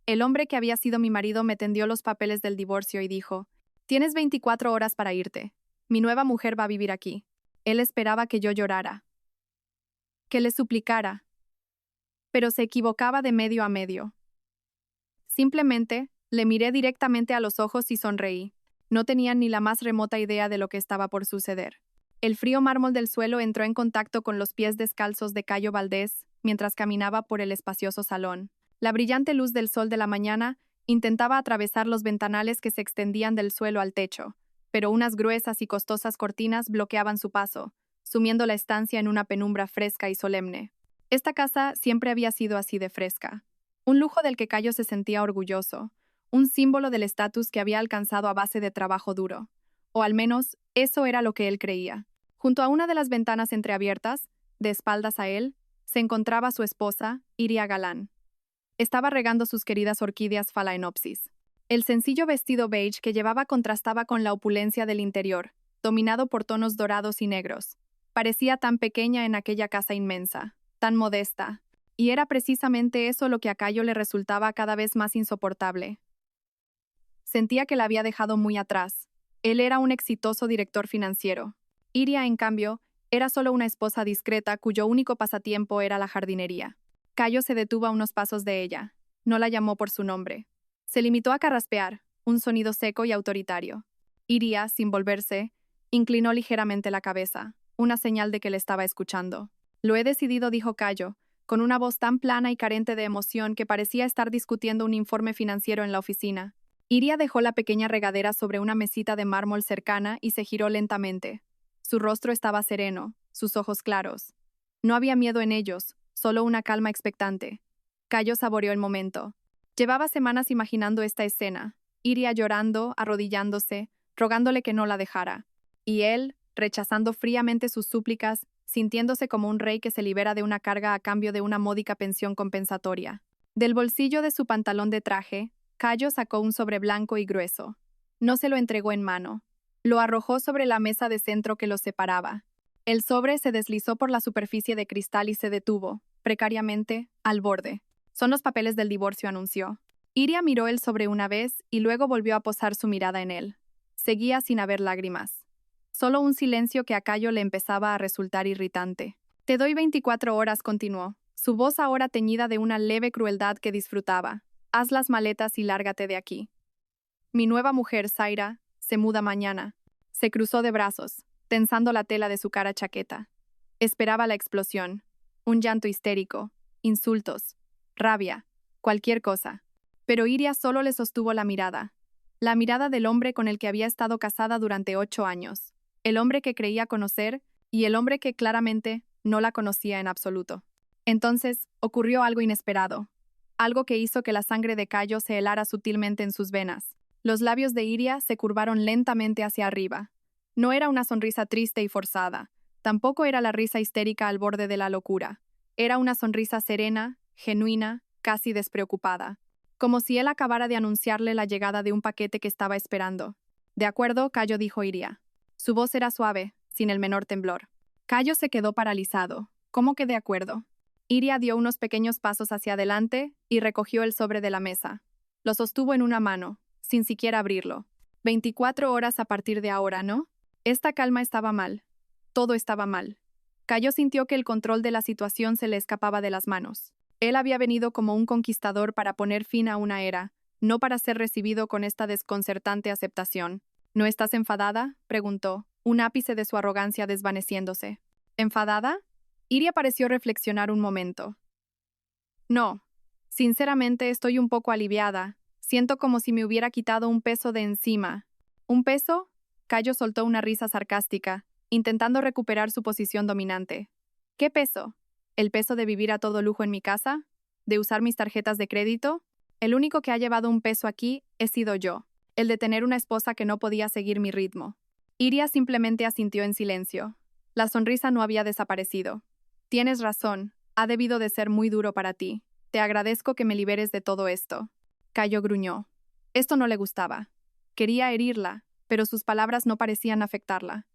El hombre que había sido mi marido me tendió los papeles del divorcio y dijo: «Tienes 24 horas para irte. Mi nueva mujer va a vivir aquí». Él esperaba que yo llorara, que le suplicara, pero se equivocaba de medio a medio. Simplemente, le miré directamente a los ojos y sonreí. No tenía ni la más remota idea de lo que estaba por suceder. El frío mármol del suelo entró en contacto con los pies descalzos de Cayo Valdés mientras caminaba por el espacioso salón. La brillante luz del sol de la mañana intentaba atravesar los ventanales que se extendían del suelo al techo, pero unas gruesas y costosas cortinas bloqueaban su paso, sumiendo la estancia en una penumbra fresca y solemne. Esta casa siempre había sido así de fresca. Un lujo del que Cayo se sentía orgulloso, un símbolo del estatus que había alcanzado a base de trabajo duro. O al menos, eso era lo que él creía. Junto a una de las ventanas entreabiertas, de espaldas a él, se encontraba su esposa, Iria Galán. Estaba regando sus queridas orquídeas Phalaenopsis. El sencillo vestido beige que llevaba contrastaba con la opulencia del interior, dominado por tonos dorados y negros. Parecía tan pequeña en aquella casa inmensa, tan modesta, y era precisamente eso lo que a Cayo le resultaba cada vez más insoportable. Sentía que la había dejado muy atrás. Él era un exitoso director financiero. Iria, en cambio, era solo una esposa discreta cuyo único pasatiempo era la jardinería. Cayo se detuvo a unos pasos de ella. No la llamó por su nombre. Se limitó a carraspear, un sonido seco y autoritario. Iria, sin volverse, inclinó ligeramente la cabeza, una señal de que le estaba escuchando. «Lo he decidido», dijo Cayo, con una voz tan plana y carente de emoción que parecía estar discutiendo un informe financiero en la oficina. Iria dejó la pequeña regadera sobre una mesita de mármol cercana y se giró lentamente. Su rostro estaba sereno, sus ojos claros. No había miedo en ellos, solo una calma expectante. Cayo saboreó el momento. Llevaba semanas imaginando esta escena, Iria llorando, arrodillándose, rogándole que no la dejara. Y él, rechazando fríamente sus súplicas, sintiéndose como un rey que se libera de una carga a cambio de una módica pensión compensatoria. Del bolsillo de su pantalón de traje, Cayo sacó un sobre blanco y grueso. No se lo entregó en mano. Lo arrojó sobre la mesa de centro que los separaba. El sobre se deslizó por la superficie de cristal y se detuvo, precariamente, al borde. «Son los papeles del divorcio», anunció. Iria miró el sobre una vez y luego volvió a posar su mirada en él. Seguía sin haber lágrimas. Solo un silencio que a Cayo le empezaba a resultar irritante. «Te doy 24 horas», continuó, su voz ahora teñida de una leve crueldad que disfrutaba. «Haz las maletas y lárgate de aquí. Mi nueva mujer, Zaira, se muda mañana». Se cruzó de brazos, tensando la tela de su cara chaqueta. Esperaba la explosión. Un llanto histérico, insultos, rabia, cualquier cosa. Pero Iria solo le sostuvo la mirada del hombre con el que había estado casada durante 8 años, el hombre que creía conocer y el hombre que claramente no la conocía en absoluto. Entonces, ocurrió algo inesperado, algo que hizo que la sangre de Cayo se helara sutilmente en sus venas. Los labios de Iria se curvaron lentamente hacia arriba. No era una sonrisa triste y forzada, tampoco era la risa histérica al borde de la locura. Era una sonrisa serena, genuina, casi despreocupada, como si él acabara de anunciarle la llegada de un paquete que estaba esperando. «De acuerdo», Cayo dijo Iria. Su voz era suave, sin el menor temblor. Cayo se quedó paralizado. «¿Cómo que de acuerdo?» Iria dio unos pequeños pasos hacia adelante y recogió el sobre de la mesa. Lo sostuvo en una mano, sin siquiera abrirlo. 24 horas a partir de ahora, ¿no? Esta calma estaba mal. Todo estaba mal. Cayo sintió que el control de la situación se le escapaba de las manos. Él había venido como un conquistador para poner fin a una era, no para ser recibido con esta desconcertante aceptación. «¿No estás enfadada?», preguntó, un ápice de su arrogancia desvaneciéndose. «¿Enfadada?» Iria pareció reflexionar un momento. «No. Sinceramente estoy un poco aliviada. Siento como si me hubiera quitado un peso de encima». «¿Un peso?» Cayo soltó una risa sarcástica, intentando recuperar su posición dominante. «¿Qué peso? ¿El peso de vivir a todo lujo en mi casa? ¿De usar mis tarjetas de crédito? El único que ha llevado un peso aquí he sido yo, el de tener una esposa que no podía seguir mi ritmo». Iria simplemente asintió en silencio. La sonrisa no había desaparecido. «Tienes razón, ha debido de ser muy duro para ti. Te agradezco que me liberes de todo esto». Cayo gruñó. Esto no le gustaba. Quería herirla, pero sus palabras no parecían afectarla.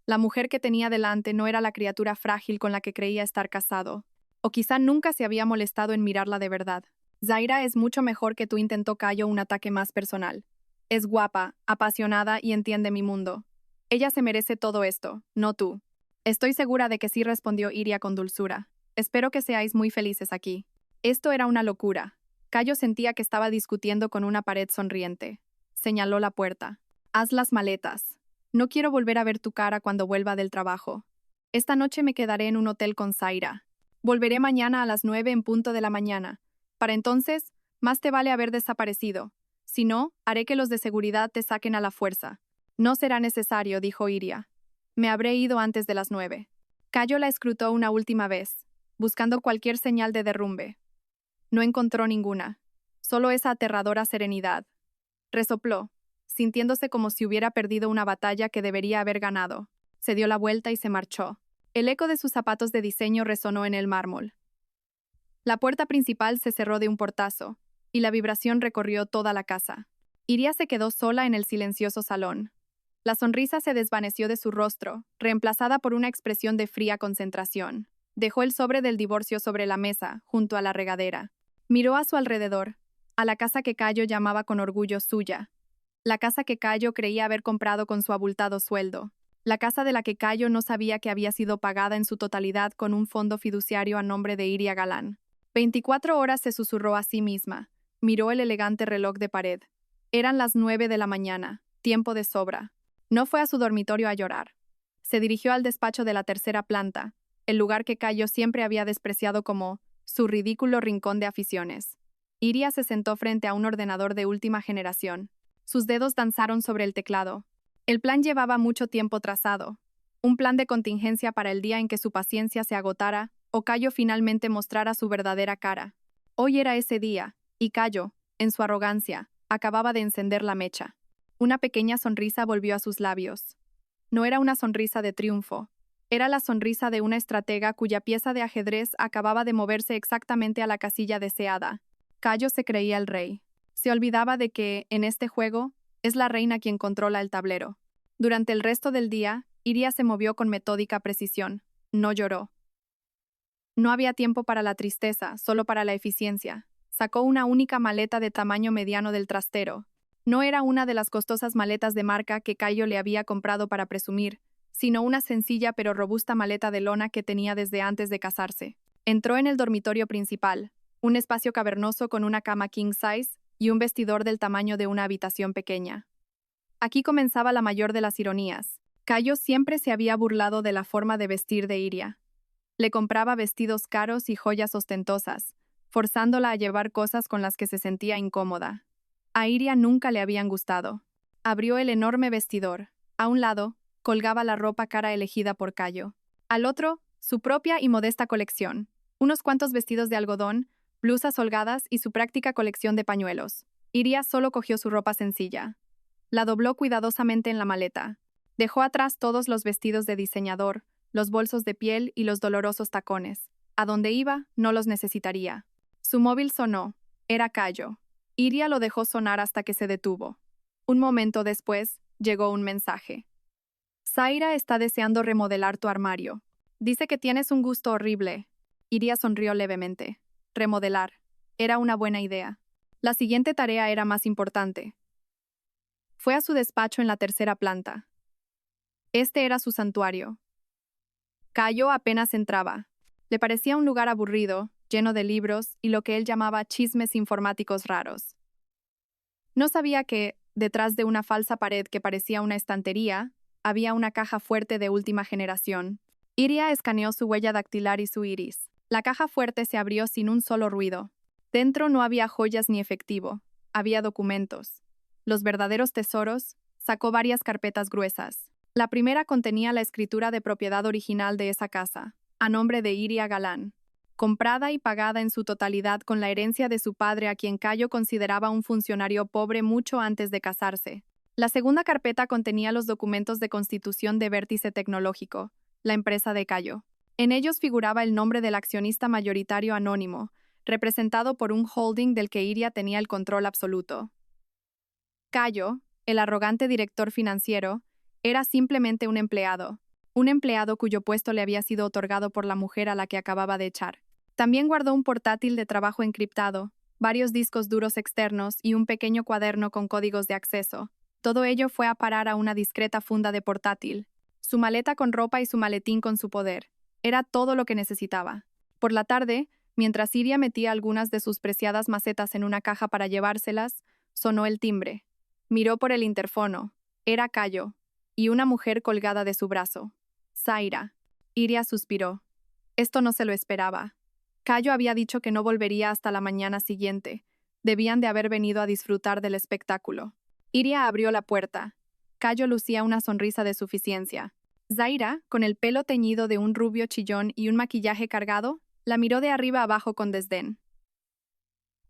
La mujer que tenía delante no era la criatura frágil con la que creía estar casado, o quizá nunca se había molestado en mirarla de verdad. Zaira es mucho mejor que tú, intentó Cayo un ataque más personal. Es guapa, apasionada y entiende mi mundo. Ella se merece todo esto, no tú. Estoy segura de que sí, respondió Iria con dulzura. Espero que seáis muy felices aquí. Esto era una locura. Cayo sentía que estaba discutiendo con una pared sonriente. Señaló la puerta. Haz las maletas. No quiero volver a ver tu cara cuando vuelva del trabajo. Esta noche me quedaré en un hotel con Zaira. Volveré mañana a las 9 en punto de la mañana. Para entonces, más te vale haber desaparecido. Si no, haré que los de seguridad te saquen a la fuerza. No será necesario, dijo Iria. Me habré ido antes de las 9. Cayo la escrutó una última vez, buscando cualquier señal de derrumbe. No encontró ninguna, solo esa aterradora serenidad. Resopló, sintiéndose como si hubiera perdido una batalla que debería haber ganado. Se dio la vuelta y se marchó. El eco de sus zapatos de diseño resonó en el mármol. La puerta principal se cerró de un portazo, y la vibración recorrió toda la casa. Iria se quedó sola en el silencioso salón. La sonrisa se desvaneció de su rostro, reemplazada por una expresión de fría concentración. Dejó el sobre del divorcio sobre la mesa, junto a la regadera. Miró a su alrededor, a la casa que Cayo llamaba con orgullo suya. La casa que Cayo creía haber comprado con su abultado sueldo. La casa de la que Cayo no sabía que había sido pagada en su totalidad con un fondo fiduciario a nombre de Iria Galán. 24 horas, se susurró a sí misma. Miró el elegante reloj de pared. Eran las 9 de la mañana, tiempo de sobra. No fue a su dormitorio a llorar. Se dirigió al despacho de la tercera planta, el lugar que Cayo siempre había despreciado como su ridículo rincón de aficiones. Iria se sentó frente a un ordenador de última generación. Sus dedos danzaron sobre el teclado. El plan llevaba mucho tiempo trazado. Un plan de contingencia para el día en que su paciencia se agotara o Cayo finalmente mostrara su verdadera cara. Hoy era ese día, y Cayo, en su arrogancia, acababa de encender la mecha. Una pequeña sonrisa volvió a sus labios. No era una sonrisa de triunfo. Era la sonrisa de una estratega cuya pieza de ajedrez acababa de moverse exactamente a la casilla deseada. Cayo se creía el rey. Se olvidaba de que, en este juego, es la reina quien controla el tablero. Durante el resto del día, Iria se movió con metódica precisión. No lloró. No había tiempo para la tristeza, solo para la eficiencia. Sacó una única maleta de tamaño mediano del trastero. No era una de las costosas maletas de marca que Cayo le había comprado para presumir, sino una sencilla pero robusta maleta de lona que tenía desde antes de casarse. Entró en el dormitorio principal, un espacio cavernoso con una cama king size y un vestidor del tamaño de una habitación pequeña. Aquí comenzaba la mayor de las ironías. Cayo siempre se había burlado de la forma de vestir de Iria. Le compraba vestidos caros y joyas ostentosas, forzándola a llevar cosas con las que se sentía incómoda. A Iria nunca le habían gustado. Abrió el enorme vestidor. A un lado, colgaba la ropa cara elegida por Cayo. Al otro, su propia y modesta colección. Unos cuantos vestidos de algodón, blusas holgadas y su práctica colección de pañuelos. Iria solo cogió su ropa sencilla. La dobló cuidadosamente en la maleta. Dejó atrás todos los vestidos de diseñador, los bolsos de piel y los dolorosos tacones. A donde iba, no los necesitaría. Su móvil sonó. Era Cayo. Iria lo dejó sonar hasta que se detuvo. Un momento después, llegó un mensaje. Zaira está deseando remodelar tu armario. Dice que tienes un gusto horrible. Iria sonrió levemente. Remodelar. Era una buena idea. La siguiente tarea era más importante. Fue a su despacho en la tercera planta. Este era su santuario. Cayo apenas entraba. Le parecía un lugar aburrido, lleno de libros y lo que él llamaba chismes informáticos raros. No sabía que, detrás de una falsa pared que parecía una estantería, había una caja fuerte de última generación. Iria escaneó su huella dactilar y su iris. La caja fuerte se abrió sin un solo ruido. Dentro no había joyas ni efectivo. Había documentos. Los verdaderos tesoros. Sacó varias carpetas gruesas. La primera contenía la escritura de propiedad original de esa casa, a nombre de Iria Galán, comprada y pagada en su totalidad con la herencia de su padre, a quien Cayo consideraba un funcionario pobre mucho antes de casarse. La segunda carpeta contenía los documentos de constitución de Vértice Tecnológico, la empresa de Cayo. En ellos figuraba el nombre del accionista mayoritario anónimo, representado por un holding del que Iria tenía el control absoluto. Cayo, el arrogante director financiero, era simplemente un empleado cuyo puesto le había sido otorgado por la mujer a la que acababa de echar. También guardó un portátil de trabajo encriptado, varios discos duros externos y un pequeño cuaderno con códigos de acceso. Todo ello fue a parar a una discreta funda de portátil. Su maleta con ropa y su maletín con su poder. Era todo lo que necesitaba. Por la tarde, mientras Iria metía algunas de sus preciadas macetas en una caja para llevárselas, sonó el timbre. Miró por el interfono. Era Cayo, y una mujer colgada de su brazo. Zaira. Iria suspiró. Esto no se lo esperaba. Cayo había dicho que no volvería hasta la mañana siguiente. Debían de haber venido a disfrutar del espectáculo. Iria abrió la puerta. Cayo lucía una sonrisa de suficiencia. Zaira, con el pelo teñido de un rubio chillón y un maquillaje cargado, la miró de arriba abajo con desdén.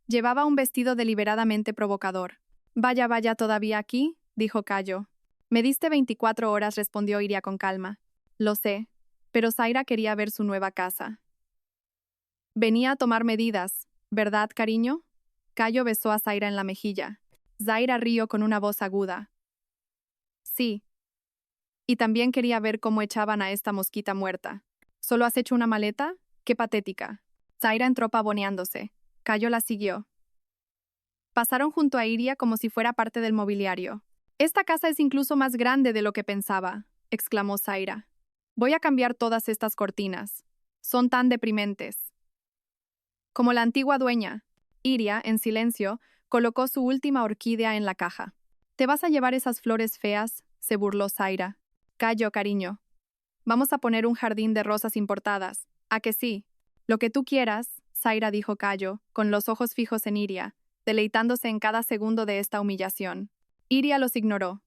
Llevaba un vestido deliberadamente provocador. Vaya, vaya, ¿todavía aquí?, dijo Cayo. Me diste 24 horas, respondió Iria con calma. Lo sé, pero Zaira quería ver su nueva casa. Venía a tomar medidas, ¿verdad, cariño? Cayo besó a Zaira en la mejilla. Zaira rió con una voz aguda. Sí. Y también quería ver cómo echaban a esta mosquita muerta. ¿Solo has hecho una maleta? ¡Qué patética! Zaira entró pavoneándose. Cayo la siguió. Pasaron junto a Iria como si fuera parte del mobiliario. Esta casa es incluso más grande de lo que pensaba, exclamó Zaira. Voy a cambiar todas estas cortinas. Son tan deprimentes. Como la antigua dueña. Iria, en silencio, colocó su última orquídea en la caja. ¿Te vas a llevar esas flores feas?, se burló Zaira. Cayo, cariño. Vamos a poner un jardín de rosas importadas. ¿A que sí? Lo que tú quieras, Zaira, dijo Cayo, con los ojos fijos en Iria, deleitándose en cada segundo de esta humillación. Iria los ignoró.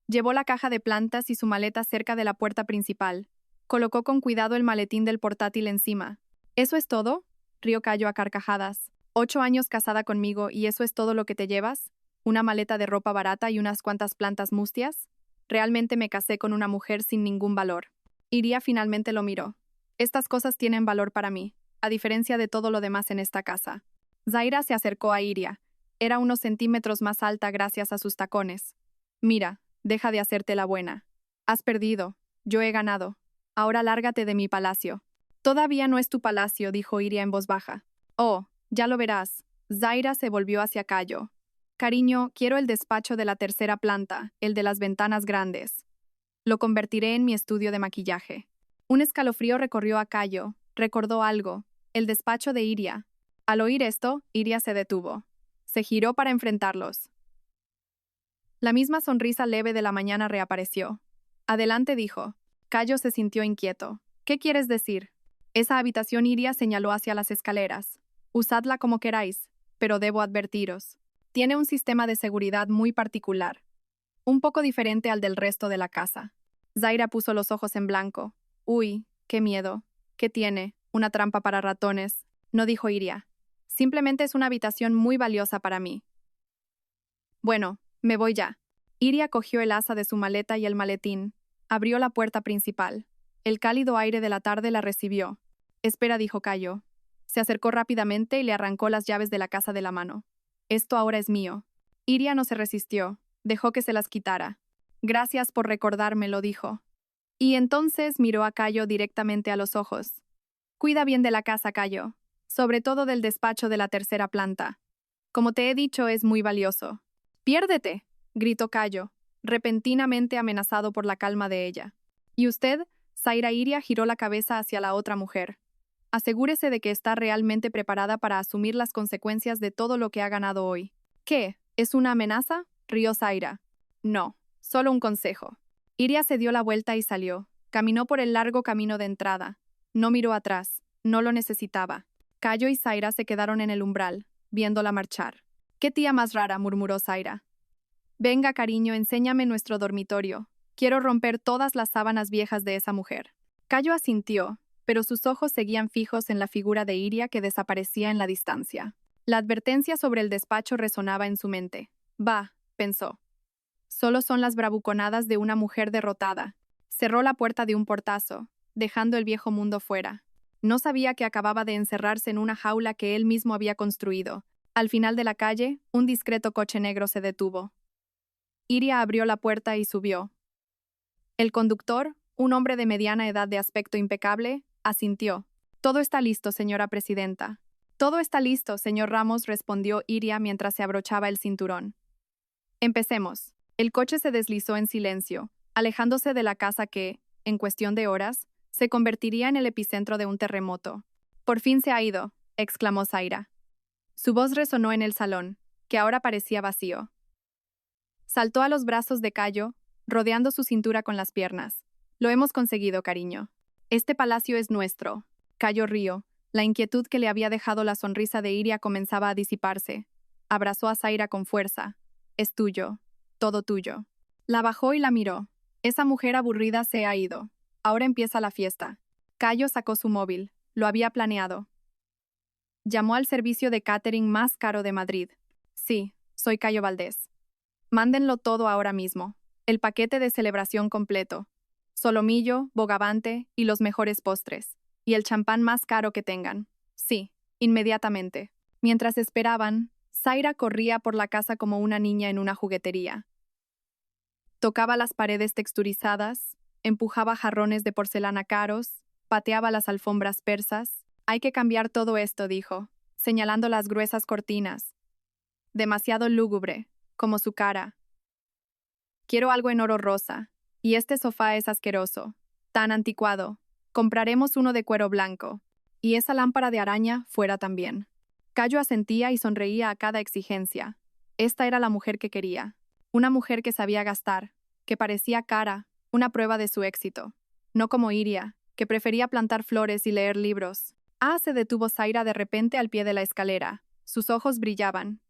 Llevó la caja de plantas y su maleta cerca de la puerta principal. Colocó con cuidado el maletín del portátil encima. ¿Eso es todo?, rió Cayo a carcajadas. 8 años casada conmigo y eso es todo lo que te llevas? ¿Una maleta de ropa barata y unas cuantas plantas mustias? Realmente me casé con una mujer sin ningún valor. Iria finalmente lo miró. Estas cosas tienen valor para mí, a diferencia de todo lo demás en esta casa. Zaira se acercó a Iria. Era unos centímetros más alta gracias a sus tacones. Mira, deja de hacerte la buena. Has perdido. Yo he ganado. Ahora lárgate de mi palacio. Todavía no es tu palacio, dijo Iria en voz baja. Oh, ya lo verás. Zaira se volvió hacia Cayo. Cariño, quiero el despacho de la tercera planta, el de las ventanas grandes. Lo convertiré en mi estudio de maquillaje. Un escalofrío recorrió a Cayo. Recordó algo. El despacho de Iria. Al oír esto, Iria se detuvo. Se giró para enfrentarlos. La misma sonrisa leve de la mañana reapareció. Adelante, dijo. Cayo se sintió inquieto. ¿Qué quieres decir? Esa habitación, Iria señaló hacia las escaleras. Usadla como queráis, pero debo advertiros. Tiene un sistema de seguridad muy particular. Un poco diferente al del resto de la casa. Zaira puso los ojos en blanco. Uy, qué miedo. ¿Qué tiene? ¿Una trampa para ratones? No, dijo Iria. Simplemente es una habitación muy valiosa para mí. Bueno, me voy ya. Iria cogió el asa de su maleta y el maletín. Abrió la puerta principal. El cálido aire de la tarde la recibió. Espera, dijo Cayo. Se acercó rápidamente y le arrancó las llaves de la casa de la mano. Esto ahora es mío. Iria no se resistió. Dejó que se las quitara. Gracias por recordármelo, dijo. Y entonces miró a Cayo directamente a los ojos. Cuida bien de la casa, Cayo. Sobre todo del despacho de la tercera planta. Como te he dicho, es muy valioso. ¡Piérdete!, gritó Cayo, repentinamente amenazado por la calma de ella. ¿Y usted? Zaira. Iria giró la cabeza hacia la otra mujer. Asegúrese de que está realmente preparada para asumir las consecuencias de todo lo que ha ganado hoy. ¿Qué? ¿Es una amenaza?, rió Zaira. No, solo un consejo. Iria se dio la vuelta y salió. Caminó por el largo camino de entrada. No miró atrás. No lo necesitaba. Cayo y Zaira se quedaron en el umbral, viéndola marchar. «¿Qué tía más rara?», murmuró Zaira. «Venga, cariño, enséñame nuestro dormitorio. Quiero romper todas las sábanas viejas de esa mujer». Cayo asintió, pero sus ojos seguían fijos en la figura de Iria que desaparecía en la distancia. La advertencia sobre el despacho resonaba en su mente. «Bah», pensó. «Solo son las bravuconadas de una mujer derrotada». Cerró la puerta de un portazo, dejando el viejo mundo fuera. No sabía que acababa de encerrarse en una jaula que él mismo había construido. Al final de la calle, un discreto coche negro se detuvo. Iria abrió la puerta y subió. El conductor, un hombre de mediana edad de aspecto impecable, asintió. «Todo está listo, señora presidenta». Todo está listo, señor Ramos, respondió Iria mientras se abrochaba el cinturón. Empecemos. El coche se deslizó en silencio, alejándose de la casa que, en cuestión de horas, se convertiría en el epicentro de un terremoto. Por fin se ha ido, exclamó Zaira. Su voz resonó en el salón, que ahora parecía vacío. Saltó a los brazos de Cayo, rodeando su cintura con las piernas. Lo hemos conseguido, cariño. Este palacio es nuestro. Cayo rió. La inquietud que le había dejado la sonrisa de Iria comenzaba a disiparse. Abrazó a Zaira con fuerza. Es tuyo. Todo tuyo. La bajó y la miró. Esa mujer aburrida se ha ido. Ahora empieza la fiesta. Cayo sacó su móvil. Lo había planeado. Llamó al servicio de catering más caro de Madrid. Sí, soy Cayo Valdés. Mándenlo todo ahora mismo. El paquete de celebración completo. Solomillo, bogavante y los mejores postres. Y el champán más caro que tengan. Sí, inmediatamente. Mientras esperaban, Zaira corría por la casa como una niña en una juguetería. Tocaba las paredes texturizadas, empujaba jarrones de porcelana caros, pateaba las alfombras persas. Hay que cambiar todo esto, dijo, señalando las gruesas cortinas. Demasiado lúgubre, como su cara. Quiero algo en oro rosa, y este sofá es asqueroso, tan anticuado. Compraremos uno de cuero blanco, y esa lámpara de araña fuera también. Cayo asentía y sonreía a cada exigencia. Esta era la mujer que quería. Una mujer que sabía gastar, que parecía cara, una prueba de su éxito. No como Iria, que prefería plantar flores y leer libros. Se detuvo Zaira de repente al pie de la escalera. Sus ojos brillaban.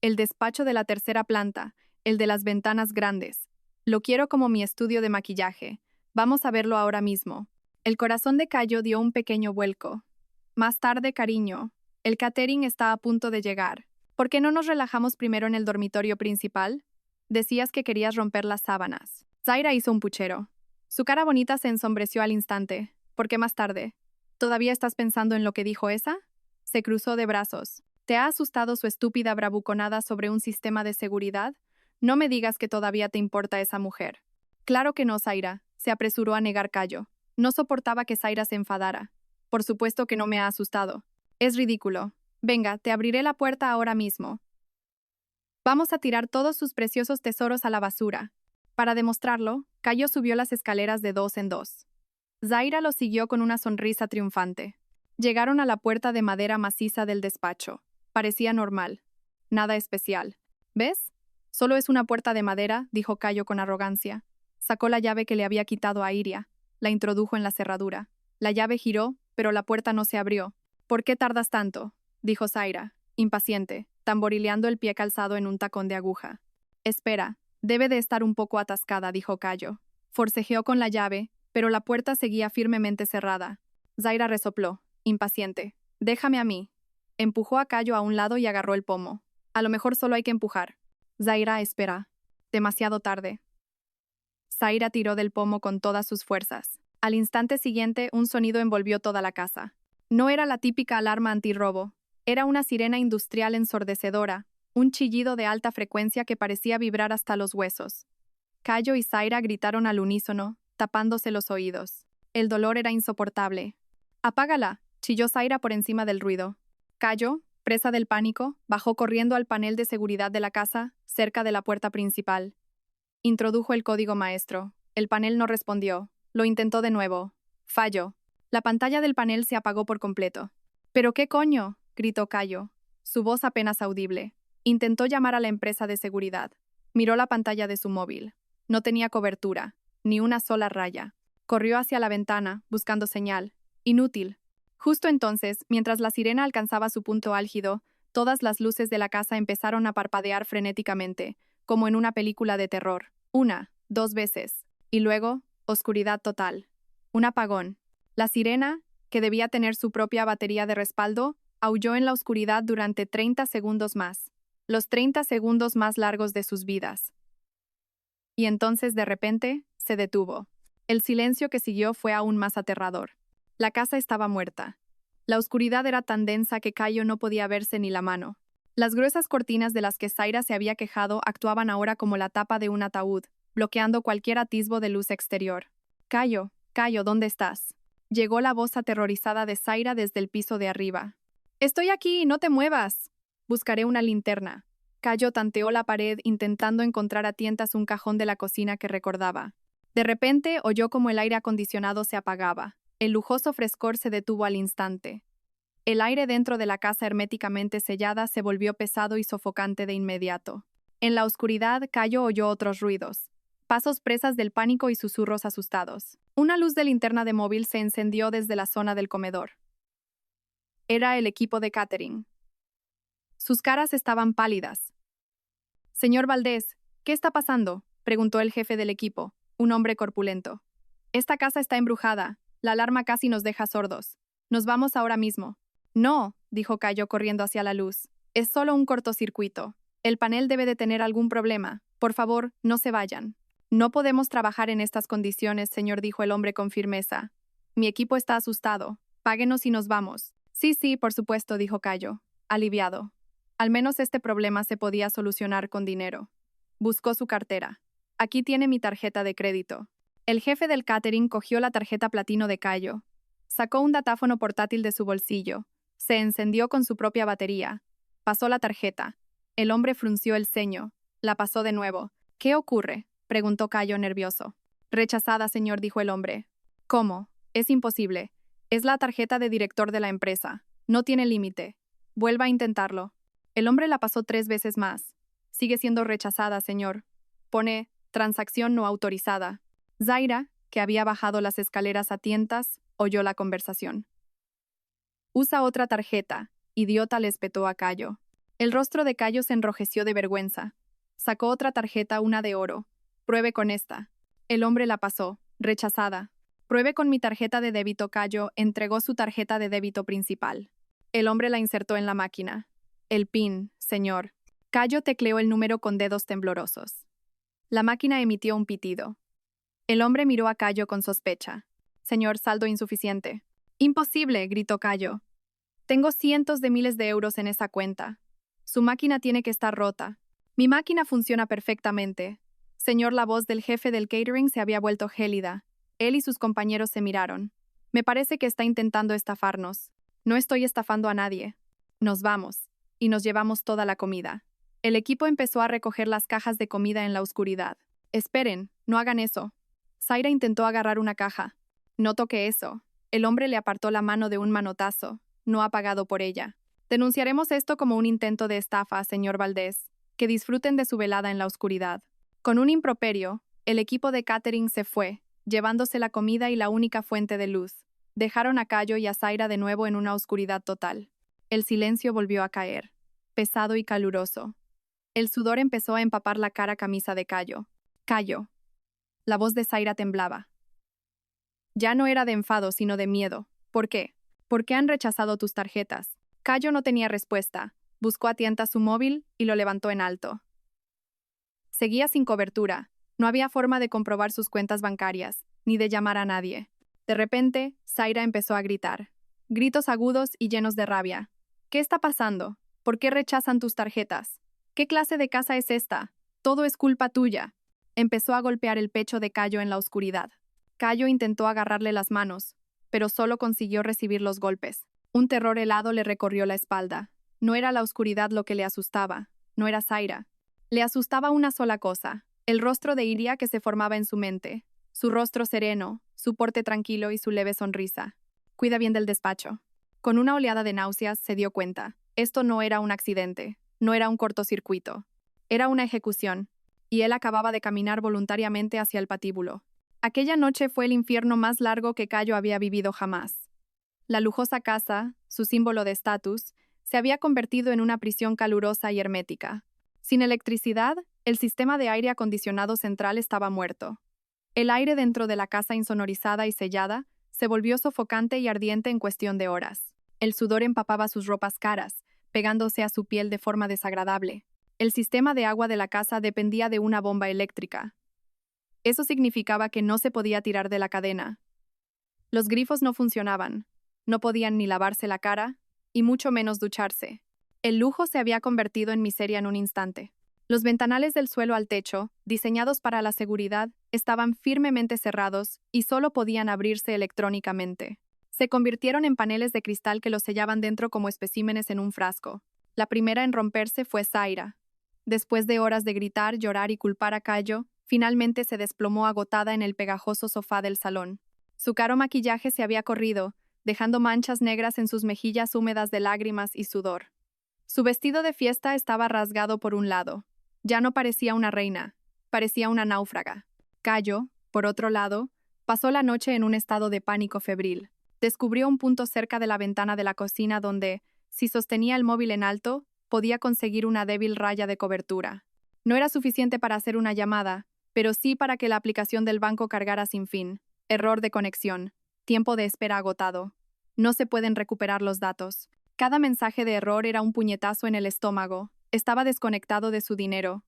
El despacho de la tercera planta, el de las ventanas grandes. Lo quiero como mi estudio de maquillaje. Vamos a verlo ahora mismo. El corazón de Cayo dio un pequeño vuelco. Más tarde, cariño. El catering está a punto de llegar. ¿Por qué no nos relajamos primero en el dormitorio principal? Decías que querías romper las sábanas. Zaira hizo un puchero. Su cara bonita se ensombreció al instante. ¿Por qué más tarde? ¿Todavía estás pensando en lo que dijo esa? Se cruzó de brazos. ¿Te ha asustado su estúpida bravuconada sobre un sistema de seguridad? No me digas que todavía te importa esa mujer. Claro que no, Zaira, se apresuró a negar Cayo. No soportaba que Zaira se enfadara. Por supuesto que no me ha asustado. Es ridículo. Venga, te abriré la puerta ahora mismo. Vamos a tirar todos sus preciosos tesoros a la basura. Para demostrarlo, Cayo subió las escaleras de dos en dos. Zaira lo siguió con una sonrisa triunfante. Llegaron a la puerta de madera maciza del despacho. Parecía normal. Nada especial. ¿Ves? Solo es una puerta de madera, dijo Cayo con arrogancia. Sacó la llave que le había quitado a Iria. La introdujo en la cerradura. La llave giró, pero la puerta no se abrió. ¿Por qué tardas tanto? Dijo Zaira, impaciente, tamborileando el pie calzado en un tacón de aguja. Espera, debe de estar un poco atascada, dijo Cayo. Forcejeó con la llave, pero la puerta seguía firmemente cerrada. Zaira resopló, impaciente. Déjame a mí. Empujó a Cayo a un lado y agarró el pomo. A lo mejor solo hay que empujar. Zaira, espera. Demasiado tarde. Zaira tiró del pomo con todas sus fuerzas. Al instante siguiente, un sonido envolvió toda la casa. No era la típica alarma antirrobo. Era una sirena industrial ensordecedora, un chillido de alta frecuencia que parecía vibrar hasta los huesos. Cayo y Zaira gritaron al unísono, tapándose los oídos. El dolor era insoportable. «Apágala», chilló Zaira por encima del ruido. Cayo, presa del pánico, bajó corriendo al panel de seguridad de la casa, cerca de la puerta principal. Introdujo el código maestro. El panel no respondió. Lo intentó de nuevo. Fallo. La pantalla del panel se apagó por completo. «¿Pero qué coño?», gritó Cayo, su voz apenas audible. Intentó llamar a la empresa de seguridad. Miró la pantalla de su móvil. No tenía cobertura, ni una sola raya. Corrió hacia la ventana, buscando señal. Inútil. Justo entonces, mientras la sirena alcanzaba su punto álgido, todas las luces de la casa empezaron a parpadear frenéticamente, como en una película de terror. Una, dos veces. Y luego, oscuridad total. Un apagón. La sirena, que debía tener su propia batería de respaldo, aulló en la oscuridad durante 30 segundos más. Los 30 segundos más largos de sus vidas. Y entonces, de repente, se detuvo. El silencio que siguió fue aún más aterrador. La casa estaba muerta. La oscuridad era tan densa que Cayo no podía verse ni la mano. Las gruesas cortinas de las que Zaira se había quejado actuaban ahora como la tapa de un ataúd, bloqueando cualquier atisbo de luz exterior. Cayo, ¿dónde estás?», llegó la voz aterrorizada de Zaira desde el piso de arriba. Estoy aquí, no te muevas. Buscaré una linterna. Cayo tanteó la pared intentando encontrar a tientas un cajón de la cocina que recordaba. De repente oyó como el aire acondicionado se apagaba. El lujoso frescor se detuvo al instante. El aire dentro de la casa herméticamente sellada se volvió pesado y sofocante de inmediato. En la oscuridad, Cayo oyó otros ruidos. Pasos presas del pánico y susurros asustados. Una luz de linterna de móvil se encendió desde la zona del comedor. Era el equipo de catering. Sus caras estaban pálidas. Señor Valdés, ¿qué está pasando?, preguntó el jefe del equipo, un hombre corpulento. Esta casa está embrujada. La alarma casi nos deja sordos. Nos vamos ahora mismo. No, dijo Cayo corriendo hacia la luz. Es solo un cortocircuito. El panel debe de tener algún problema. Por favor, no se vayan. No podemos trabajar en estas condiciones, señor, dijo el hombre con firmeza. Mi equipo está asustado. Páguenos y nos vamos. Sí, por supuesto, dijo Cayo, aliviado. Al menos este problema se podía solucionar con dinero. Buscó su cartera. Aquí tiene mi tarjeta de crédito. El jefe del catering cogió la tarjeta platino de Cayo. Sacó un datáfono portátil de su bolsillo. Se encendió con su propia batería. Pasó la tarjeta. El hombre frunció el ceño. La pasó de nuevo. ¿Qué ocurre?, preguntó Cayo nervioso. Rechazada, señor, dijo el hombre. ¿Cómo? Es imposible. Es la tarjeta de director de la empresa. No tiene límite. Vuelva a intentarlo. El hombre la pasó 3 veces más. Sigue siendo rechazada, señor. Pone transacción no autorizada. Zaira, que había bajado las escaleras a tientas, oyó la conversación. Usa otra tarjeta, idiota, le espetó a Cayo. El rostro de Cayo se enrojeció de vergüenza. Sacó otra tarjeta, una de oro. Pruebe con esta. El hombre la pasó, rechazada. Pruebe con mi tarjeta de débito. Cayo entregó su tarjeta de débito principal. El hombre la insertó en la máquina. El PIN, señor. Cayo tecleó el número con dedos temblorosos. La máquina emitió un pitido. El hombre miró a Cayo con sospecha. Señor, saldo insuficiente. Imposible, gritó Cayo. Tengo cientos de miles de euros en esa cuenta. Su máquina tiene que estar rota. Mi máquina funciona perfectamente. Señor, la voz del jefe del catering se había vuelto gélida. Él y sus compañeros se miraron. Me parece que está intentando estafarnos. No estoy estafando a nadie. Nos vamos. Y nos llevamos toda la comida. El equipo empezó a recoger las cajas de comida en la oscuridad. Esperen, no hagan eso. Zaira intentó agarrar una caja. No toque eso. El hombre le apartó la mano de un manotazo. No ha pagado por ella. Denunciaremos esto como un intento de estafa, señor Valdés. Que disfruten de su velada en la oscuridad. Con un improperio, el equipo de catering se fue, llevándose la comida y la única fuente de luz. Dejaron a Cayo y a Zaira de nuevo en una oscuridad total. El silencio volvió a caer, pesado y caluroso. El sudor empezó a empapar la cara camisa de Cayo. Cayo. La voz de Zaira temblaba. Ya no era de enfado, sino de miedo. ¿Por qué? ¿Por qué han rechazado tus tarjetas? Cayo no tenía respuesta. Buscó a tientas su móvil y lo levantó en alto. Seguía sin cobertura. No había forma de comprobar sus cuentas bancarias, ni de llamar a nadie. De repente, Zaira empezó a gritar. Gritos agudos y llenos de rabia. ¿Qué está pasando? ¿Por qué rechazan tus tarjetas? ¿Qué clase de casa es esta? Todo es culpa tuya. Empezó a golpear el pecho de Cayo en la oscuridad. Cayo intentó agarrarle las manos, pero solo consiguió recibir los golpes. Un terror helado le recorrió la espalda. No era la oscuridad lo que le asustaba. No era Zaira. Le asustaba una sola cosa, el rostro de Iria que se formaba en su mente. Su rostro sereno, su porte tranquilo y su leve sonrisa. Cuida bien del despacho. Con una oleada de náuseas se dio cuenta. Esto no era un accidente, no era un cortocircuito. Era una ejecución, y él acababa de caminar voluntariamente hacia el patíbulo. Aquella noche fue el infierno más largo que Cayo había vivido jamás. La lujosa casa, su símbolo de estatus, se había convertido en una prisión calurosa y hermética. Sin electricidad, el sistema de aire acondicionado central estaba muerto. El aire dentro de la casa insonorizada y sellada se volvió sofocante y ardiente en cuestión de horas. El sudor empapaba sus ropas caras, pegándose a su piel de forma desagradable. El sistema de agua de la casa dependía de una bomba eléctrica. Eso significaba que no se podía tirar de la cadena. Los grifos no funcionaban. No podían ni lavarse la cara, y mucho menos ducharse. El lujo se había convertido en miseria en un instante. Los ventanales del suelo al techo, diseñados para la seguridad, estaban firmemente cerrados y solo podían abrirse electrónicamente. Se convirtieron en paneles de cristal que los sellaban dentro como especímenes en un frasco. La primera en romperse fue Zaira. Después de horas de gritar, llorar y culpar a Cayo, finalmente se desplomó agotada en el pegajoso sofá del salón. Su caro maquillaje se había corrido, dejando manchas negras en sus mejillas húmedas de lágrimas y sudor. Su vestido de fiesta estaba rasgado por un lado. Ya no parecía una reina, parecía una náufraga. Cayo, por otro lado, pasó la noche en un estado de pánico febril. Descubrió un punto cerca de la ventana de la cocina donde, si sostenía el móvil en alto, podía conseguir una débil raya de cobertura. No era suficiente para hacer una llamada, pero sí para que la aplicación del banco cargara sin fin. Error de conexión. Tiempo de espera agotado. No se pueden recuperar los datos. Cada mensaje de error era un puñetazo en el estómago. Estaba desconectado de su dinero.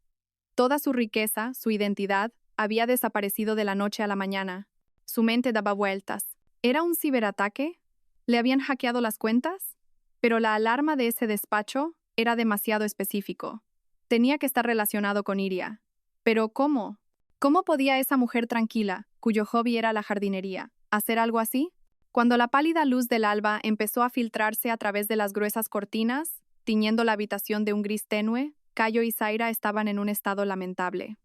Toda su riqueza, su identidad, había desaparecido de la noche a la mañana. Su mente daba vueltas. ¿Era un ciberataque? ¿Le habían hackeado las cuentas? Pero la alarma de ese despacho era demasiado específico. Tenía que estar relacionado con Iria. ¿Pero cómo? ¿Cómo podía esa mujer tranquila, cuyo hobby era la jardinería, hacer algo así? Cuando la pálida luz del alba empezó a filtrarse a través de las gruesas cortinas, tiñendo la habitación de un gris tenue, Cayo y Zaira estaban en un estado lamentable.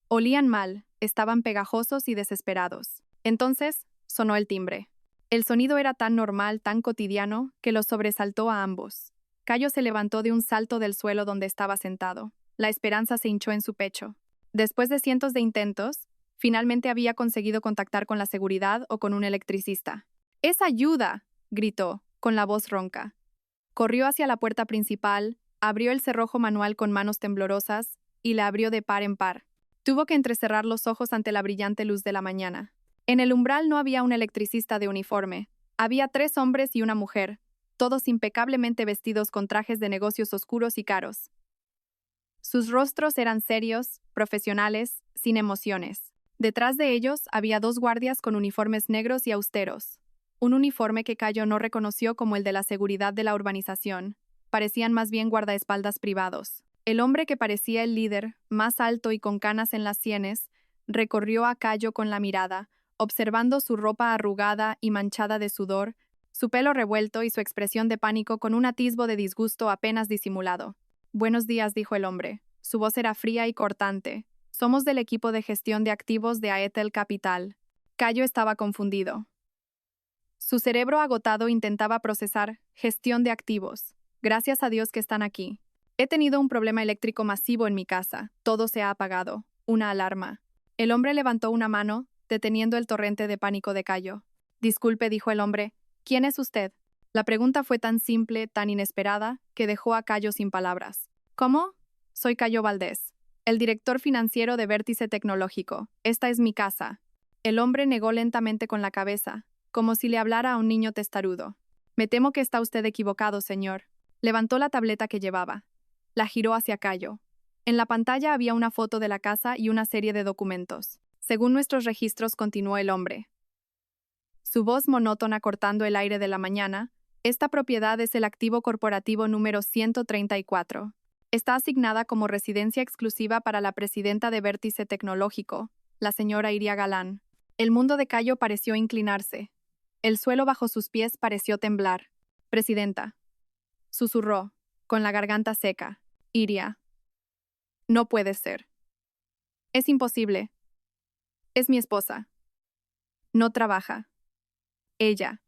Olían mal, estaban pegajosos y desesperados. Entonces, sonó el timbre. El sonido era tan normal, tan cotidiano, que los sobresaltó a ambos. Cayo se levantó de un salto del suelo donde estaba sentado. La esperanza se hinchó en su pecho. Después de cientos de intentos, finalmente había conseguido contactar con la seguridad o con un electricista. ¡Es ayuda!, gritó, con la voz ronca. Corrió hacia la puerta principal, abrió el cerrojo manual con manos temblorosas y la abrió de par en par. Tuvo que entrecerrar los ojos ante la brillante luz de la mañana. En el umbral no había un electricista de uniforme. Había 3 hombres y una mujer, todos impecablemente vestidos con trajes de negocios oscuros y caros. Sus rostros eran serios, profesionales, sin emociones. Detrás de ellos había 2 guardias con uniformes negros y austeros. Un uniforme que Cayo no reconoció como el de la seguridad de la urbanización. Parecían más bien guardaespaldas privados. El hombre que parecía el líder, más alto y con canas en las sienes, recorrió a Cayo con la mirada, observando su ropa arrugada y manchada de sudor, su pelo revuelto y su expresión de pánico con un atisbo de disgusto apenas disimulado. «Buenos días», dijo el hombre. Su voz era fría y cortante. «Somos del equipo de gestión de activos de Aethel Capital». Cayo estaba confundido. Su cerebro agotado intentaba procesar «gestión de activos». Gracias a Dios que están aquí. He tenido un problema eléctrico masivo en mi casa. Todo se ha apagado. Una alarma. El hombre levantó una mano, deteniendo el torrente de pánico de Cayo. «Disculpe», dijo el hombre. «¿Quién es usted?» La pregunta fue tan simple, tan inesperada, que dejó a Cayo sin palabras. «¿Cómo? Soy Cayo Valdés, el director financiero de Vértice Tecnológico. Esta es mi casa». El hombre negó lentamente con la cabeza, como si le hablara a un niño testarudo. «Me temo que está usted equivocado, señor». Levantó la tableta que llevaba. La giró hacia Cayo. En la pantalla había una foto de la casa y una serie de documentos. «Según nuestros registros», continuó el hombre. Su voz monótona cortando el aire de la mañana, esta propiedad es el activo corporativo número 134. Está asignada como residencia exclusiva para la presidenta de Vértice Tecnológico, la señora Iria Galán. El mundo de Cayo pareció inclinarse. El suelo bajo sus pies pareció temblar. «Presidenta», susurró, con la garganta seca. «Iria. No puede ser. Es imposible. Es mi esposa. No trabaja. Ella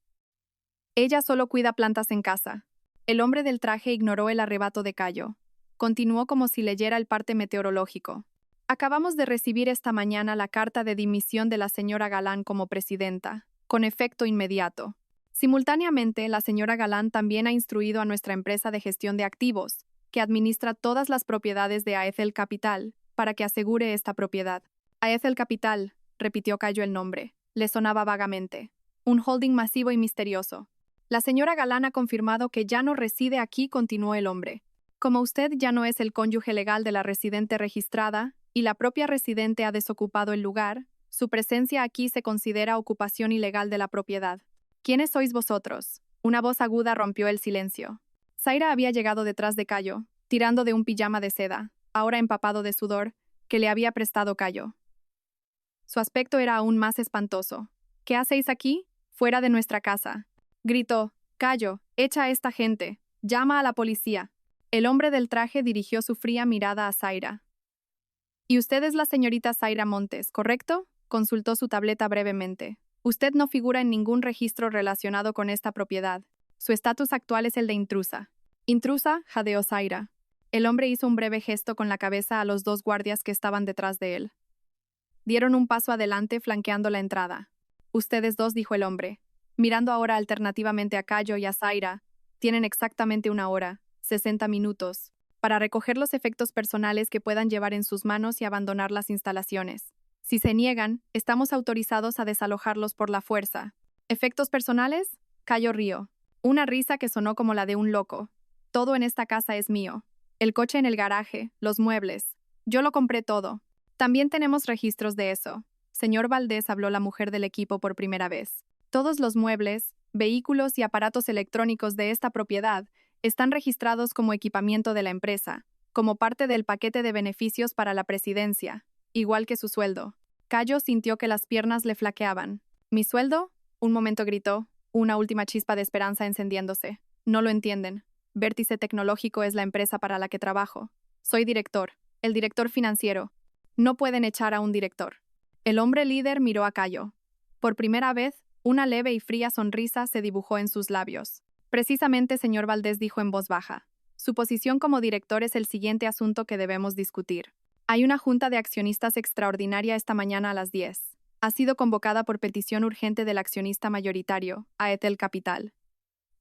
solo cuida plantas en casa». El hombre del traje ignoró el arrebato de Cayo. Continuó como si leyera el parte meteorológico. «Acabamos de recibir esta mañana la carta de dimisión de la señora Galán como presidenta, con efecto inmediato. Simultáneamente, la señora Galán también ha instruido a nuestra empresa de gestión de activos, que administra todas las propiedades de Aethel Capital, para que asegure esta propiedad». «Aethel Capital», repitió Cayo el nombre. Le sonaba vagamente. «Un holding masivo y misterioso». «La señora Galán ha confirmado que ya no reside aquí», continuó el hombre. «Como usted ya no es el cónyuge legal de la residente registrada, y la propia residente ha desocupado el lugar, su presencia aquí se considera ocupación ilegal de la propiedad». «¿Quiénes sois vosotros?». Una voz aguda rompió el silencio. Zaira había llegado detrás de Cayo, tirando de un pijama de seda, ahora empapado de sudor, que le había prestado Cayo. Su aspecto era aún más espantoso. «¿Qué hacéis aquí? Fuera de nuestra casa». Gritó, Cayo, echa a esta gente. Llama a la policía. El hombre del traje dirigió su fría mirada a Zaira. ¿Y usted es la señorita Zaira Montes, correcto? Consultó su tableta brevemente. Usted no figura en ningún registro relacionado con esta propiedad. Su estatus actual es el de intrusa. Intrusa, jadeó Zaira. El hombre hizo un breve gesto con la cabeza a los dos guardias que estaban detrás de él. Dieron un paso adelante flanqueando la entrada. Ustedes dos, dijo el hombre, mirando ahora alternativamente a Cayo y a Zaira, tienen exactamente 1 hora, 60 minutos, para recoger los efectos personales que puedan llevar en sus manos y abandonar las instalaciones. Si se niegan, estamos autorizados a desalojarlos por la fuerza. ¿Efectos personales? Cayo rió. Una risa que sonó como la de un loco. Todo en esta casa es mío. El coche en el garaje, los muebles. Yo lo compré todo. También tenemos registros de eso. Señor Valdés, habló la mujer del equipo por primera vez. Todos los muebles, vehículos y aparatos electrónicos de esta propiedad están registrados como equipamiento de la empresa, como parte del paquete de beneficios para la presidencia, igual que su sueldo. Cayo sintió que las piernas le flaqueaban. ¿Mi sueldo? Un momento gritó, una última chispa de esperanza encendiéndose. No lo entienden. Vértice Tecnológico es la empresa para la que trabajo. Soy director, el director financiero. No pueden echar a un director. El hombre líder miró a Cayo. Por primera vez, una leve y fría sonrisa se dibujó en sus labios. Precisamente, señor Valdés, dijo en voz baja. Su posición como director es el siguiente asunto que debemos discutir. Hay una junta de accionistas extraordinaria esta mañana a las 10. Ha sido convocada por petición urgente del accionista mayoritario, Aetel Capital.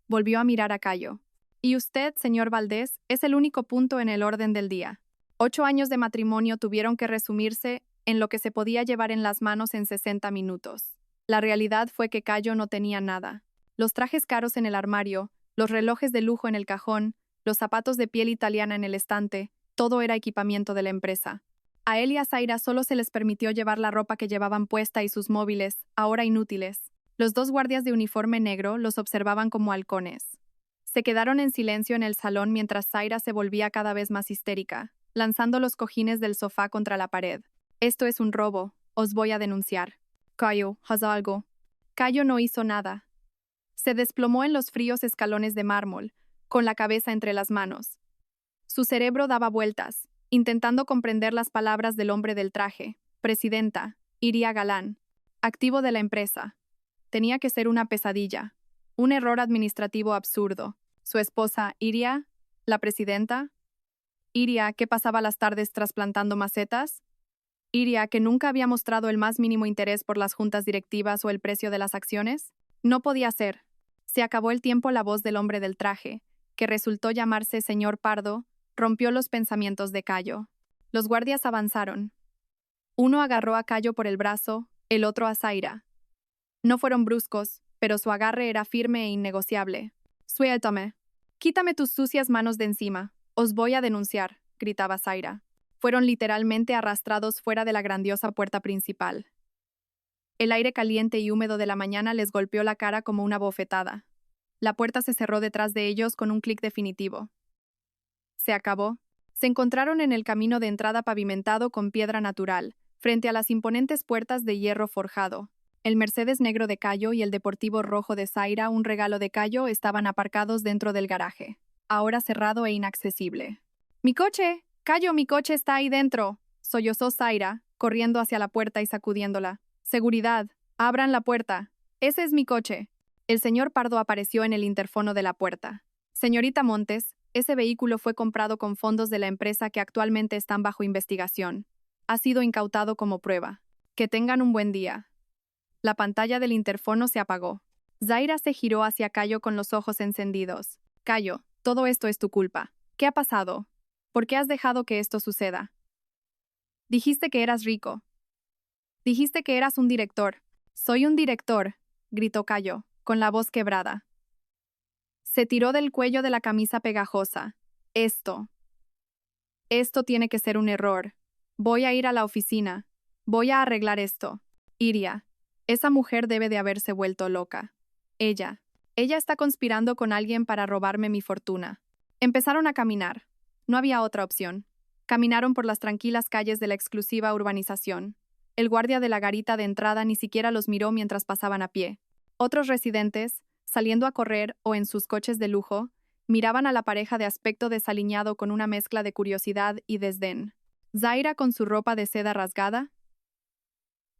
Volvió a mirar a Cayo. Y usted, señor Valdés, es el único punto en el orden del día. 8 años de matrimonio tuvieron que resumirse en lo que se podía llevar en las manos en 60 minutos. La realidad fue que Cayo no tenía nada. Los trajes caros en el armario, los relojes de lujo en el cajón, los zapatos de piel italiana en el estante, todo era equipamiento de la empresa. A él y a Zaira solo se les permitió llevar la ropa que llevaban puesta y sus móviles, ahora inútiles. Los dos guardias de uniforme negro los observaban como halcones. Se quedaron en silencio en el salón mientras Zaira se volvía cada vez más histérica, lanzando los cojines del sofá contra la pared. Esto es un robo, os voy a denunciar. Cayo, haz algo. Cayo no hizo nada. Se desplomó en los fríos escalones de mármol, con la cabeza entre las manos. Su cerebro daba vueltas, intentando comprender las palabras del hombre del traje. Presidenta, Iria Galán, activo de la empresa. Tenía que ser una pesadilla, un error administrativo absurdo. Su esposa, Iria, la presidenta. Iria, que pasaba las tardes trasplantando macetas. Iria, que nunca había mostrado el más mínimo interés por las juntas directivas o el precio de las acciones. No podía ser. Se acabó el tiempo. La voz del hombre del traje, que resultó llamarse señor Pardo, rompió los pensamientos de Cayo. Los guardias avanzaron. Uno agarró a Cayo por el brazo, el otro a Zaira. No fueron bruscos, pero su agarre era firme e innegociable. Suéltame. Quítame tus sucias manos de encima. Os voy a denunciar, gritaba Zaira. Fueron literalmente arrastrados fuera de la grandiosa puerta principal. El aire caliente y húmedo de la mañana les golpeó la cara como una bofetada. La puerta se cerró detrás de ellos con un clic definitivo. Se acabó. Se encontraron en el camino de entrada pavimentado con piedra natural, frente a las imponentes puertas de hierro forjado. El Mercedes negro de Cayo y el deportivo rojo de Zaira, un regalo de Cayo, estaban aparcados dentro del garaje, ahora cerrado e inaccesible. ¡Mi coche! ¡Cayo, mi coche está ahí dentro!, sollozó Zaira, corriendo hacia la puerta y sacudiéndola. ¡Seguridad! ¡Abran la puerta! ¡Ese es mi coche! El señor Pardo apareció en el interfono de la puerta. Señorita Montes, ese vehículo fue comprado con fondos de la empresa que actualmente están bajo investigación. Ha sido incautado como prueba. Que tengan un buen día. La pantalla del interfono se apagó. Zaira se giró hacia Cayo con los ojos encendidos. Cayo, todo esto es tu culpa. ¿Qué ha pasado? ¿Por qué has dejado que esto suceda? Dijiste que eras rico. Dijiste que eras un director. Soy un director, gritó Cayo, con la voz quebrada. Se tiró del cuello de la camisa pegajosa. Esto tiene que ser un error. Voy a ir a la oficina. Voy a arreglar esto. Iria, esa mujer debe de haberse vuelto loca. Ella está conspirando con alguien para robarme mi fortuna. Empezaron a caminar. No había otra opción. Caminaron por las tranquilas calles de la exclusiva urbanización. El guardia de la garita de entrada ni siquiera los miró mientras pasaban a pie. Otros residentes, saliendo a correr o en sus coches de lujo, miraban a la pareja de aspecto desaliñado con una mezcla de curiosidad y desdén. Zaira con su ropa de seda rasgada,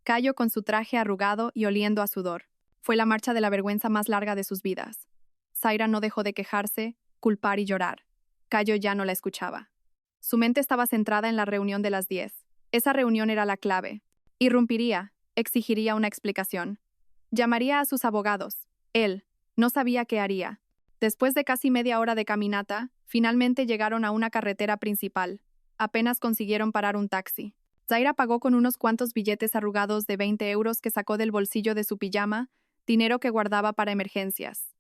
Cayo con su traje arrugado y oliendo a sudor. Fue la marcha de la vergüenza más larga de sus vidas. Zaira no dejó de quejarse, culpar y llorar. Cayo ya no la escuchaba. Su mente estaba centrada en la reunión de las 10. Esa reunión era la clave. Irrumpiría, exigiría una explicación. Llamaría a sus abogados. Él no sabía qué haría. Después de casi media hora de caminata, finalmente llegaron a una carretera principal. Apenas consiguieron parar un taxi. Zaira pagó con unos cuantos billetes arrugados de 20 euros que sacó del bolsillo de su pijama, dinero que guardaba para emergencias.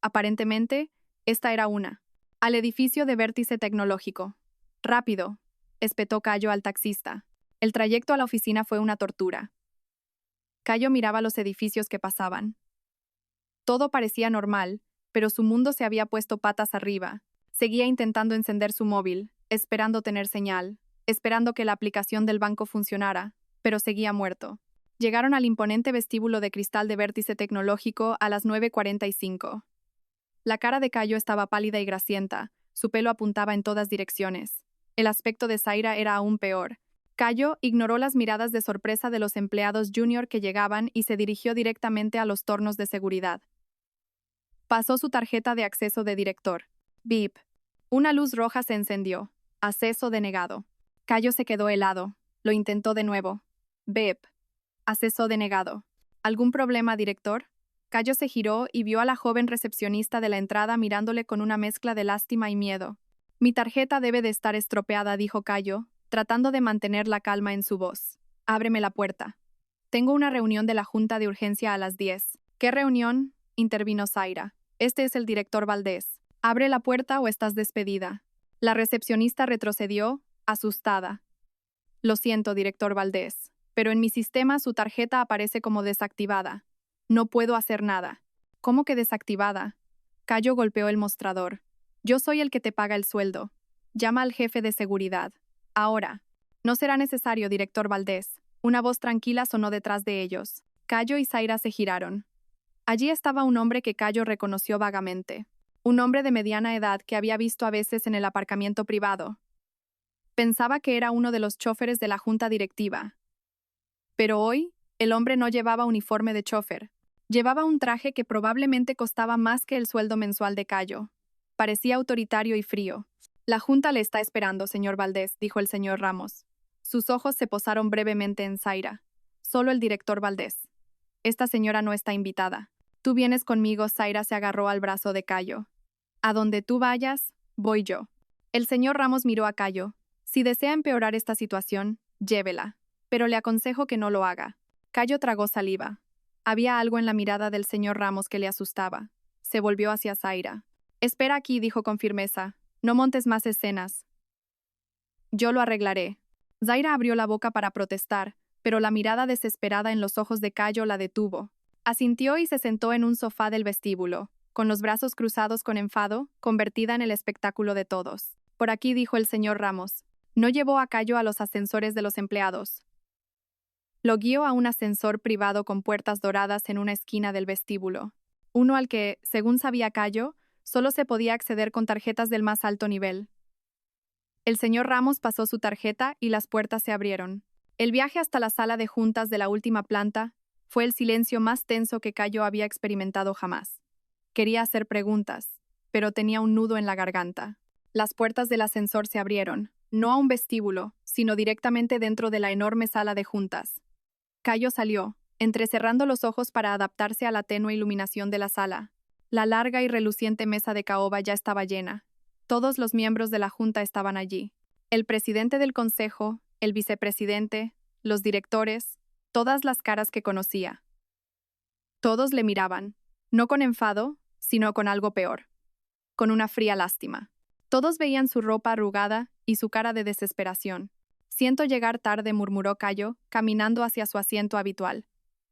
Aparentemente, esta era una. Al edificio de Vértice Tecnológico. Rápido, espetó Cayo al taxista. El trayecto a la oficina fue una tortura. Cayo miraba los edificios que pasaban. Todo parecía normal, pero su mundo se había puesto patas arriba. Seguía intentando encender su móvil, esperando tener señal, esperando que la aplicación del banco funcionara, pero seguía muerto. Llegaron al imponente vestíbulo de cristal de Vértice Tecnológico a las 9:45. La cara de Cayo estaba pálida y grasienta, su pelo apuntaba en todas direcciones. El aspecto de Zaira era aún peor. Cayo ignoró las miradas de sorpresa de los empleados junior que llegaban y se dirigió directamente a los tornos de seguridad. Pasó su tarjeta de acceso de director. Beep. Una luz roja se encendió. Acceso denegado. Cayo se quedó helado. Lo intentó de nuevo. Beep. Acceso denegado. ¿Algún problema, director? Cayo se giró y vio a la joven recepcionista de la entrada mirándole con una mezcla de lástima y miedo. Mi tarjeta debe de estar estropeada, dijo Cayo, tratando de mantener la calma en su voz. Ábreme la puerta. Tengo una reunión de la Junta de Urgencia a las 10. ¿Qué reunión? Intervino Zaira. Este es el director Valdés. Abre la puerta o estás despedida. La recepcionista retrocedió, asustada. Lo siento, director Valdés, pero en mi sistema su tarjeta aparece como desactivada. No puedo hacer nada. ¿Cómo que desactivada? Cayo golpeó el mostrador. Yo soy el que te paga el sueldo. Llama al jefe de seguridad. Ahora. No será necesario, director Valdés. Una voz tranquila sonó detrás de ellos. Cayo y Zaira se giraron. Allí estaba un hombre que Cayo reconoció vagamente. Un hombre de mediana edad que había visto a veces en el aparcamiento privado. Pensaba que era uno de los choferes de la junta directiva. Pero hoy, el hombre no llevaba uniforme de chofer. Llevaba un traje que probablemente costaba más que el sueldo mensual de Cayo. Parecía autoritario y frío. La junta le está esperando, señor Valdés, dijo el señor Ramos. Sus ojos se posaron brevemente en Zaira. Solo el director Valdés. Esta señora no está invitada. Tú vienes conmigo, Zaira se agarró al brazo de Cayo. A donde tú vayas, voy yo. El señor Ramos miró a Cayo. Si desea empeorar esta situación, llévela. Pero le aconsejo que no lo haga. Cayo tragó saliva. Había algo en la mirada del señor Ramos que le asustaba. Se volvió hacia Zaira. Espera aquí, dijo con firmeza. No montes más escenas. Yo lo arreglaré. Zaira abrió la boca para protestar, pero la mirada desesperada en los ojos de Cayo la detuvo. Asintió y se sentó en un sofá del vestíbulo, con los brazos cruzados con enfado, convertida en el espectáculo de todos. Por aquí, dijo el señor Ramos. No llevó a Cayo a los ascensores de los empleados. Lo guió a un ascensor privado con puertas doradas en una esquina del vestíbulo. Uno al que, según sabía Cayo, solo se podía acceder con tarjetas del más alto nivel. El señor Ramos pasó su tarjeta y las puertas se abrieron. El viaje hasta la sala de juntas de la última planta fue el silencio más tenso que Cayo había experimentado jamás. Quería hacer preguntas, pero tenía un nudo en la garganta. Las puertas del ascensor se abrieron, no a un vestíbulo, sino directamente dentro de la enorme sala de juntas. Cayo salió, entrecerrando los ojos para adaptarse a la tenue iluminación de la sala. La larga y reluciente mesa de caoba ya estaba llena. Todos los miembros de la junta estaban allí. El presidente del consejo, el vicepresidente, los directores, todas las caras que conocía. Todos le miraban, no con enfado, sino con algo peor. Con una fría lástima. Todos veían su ropa arrugada y su cara de desesperación. Siento llegar tarde, murmuró Cayo, caminando hacia su asiento habitual.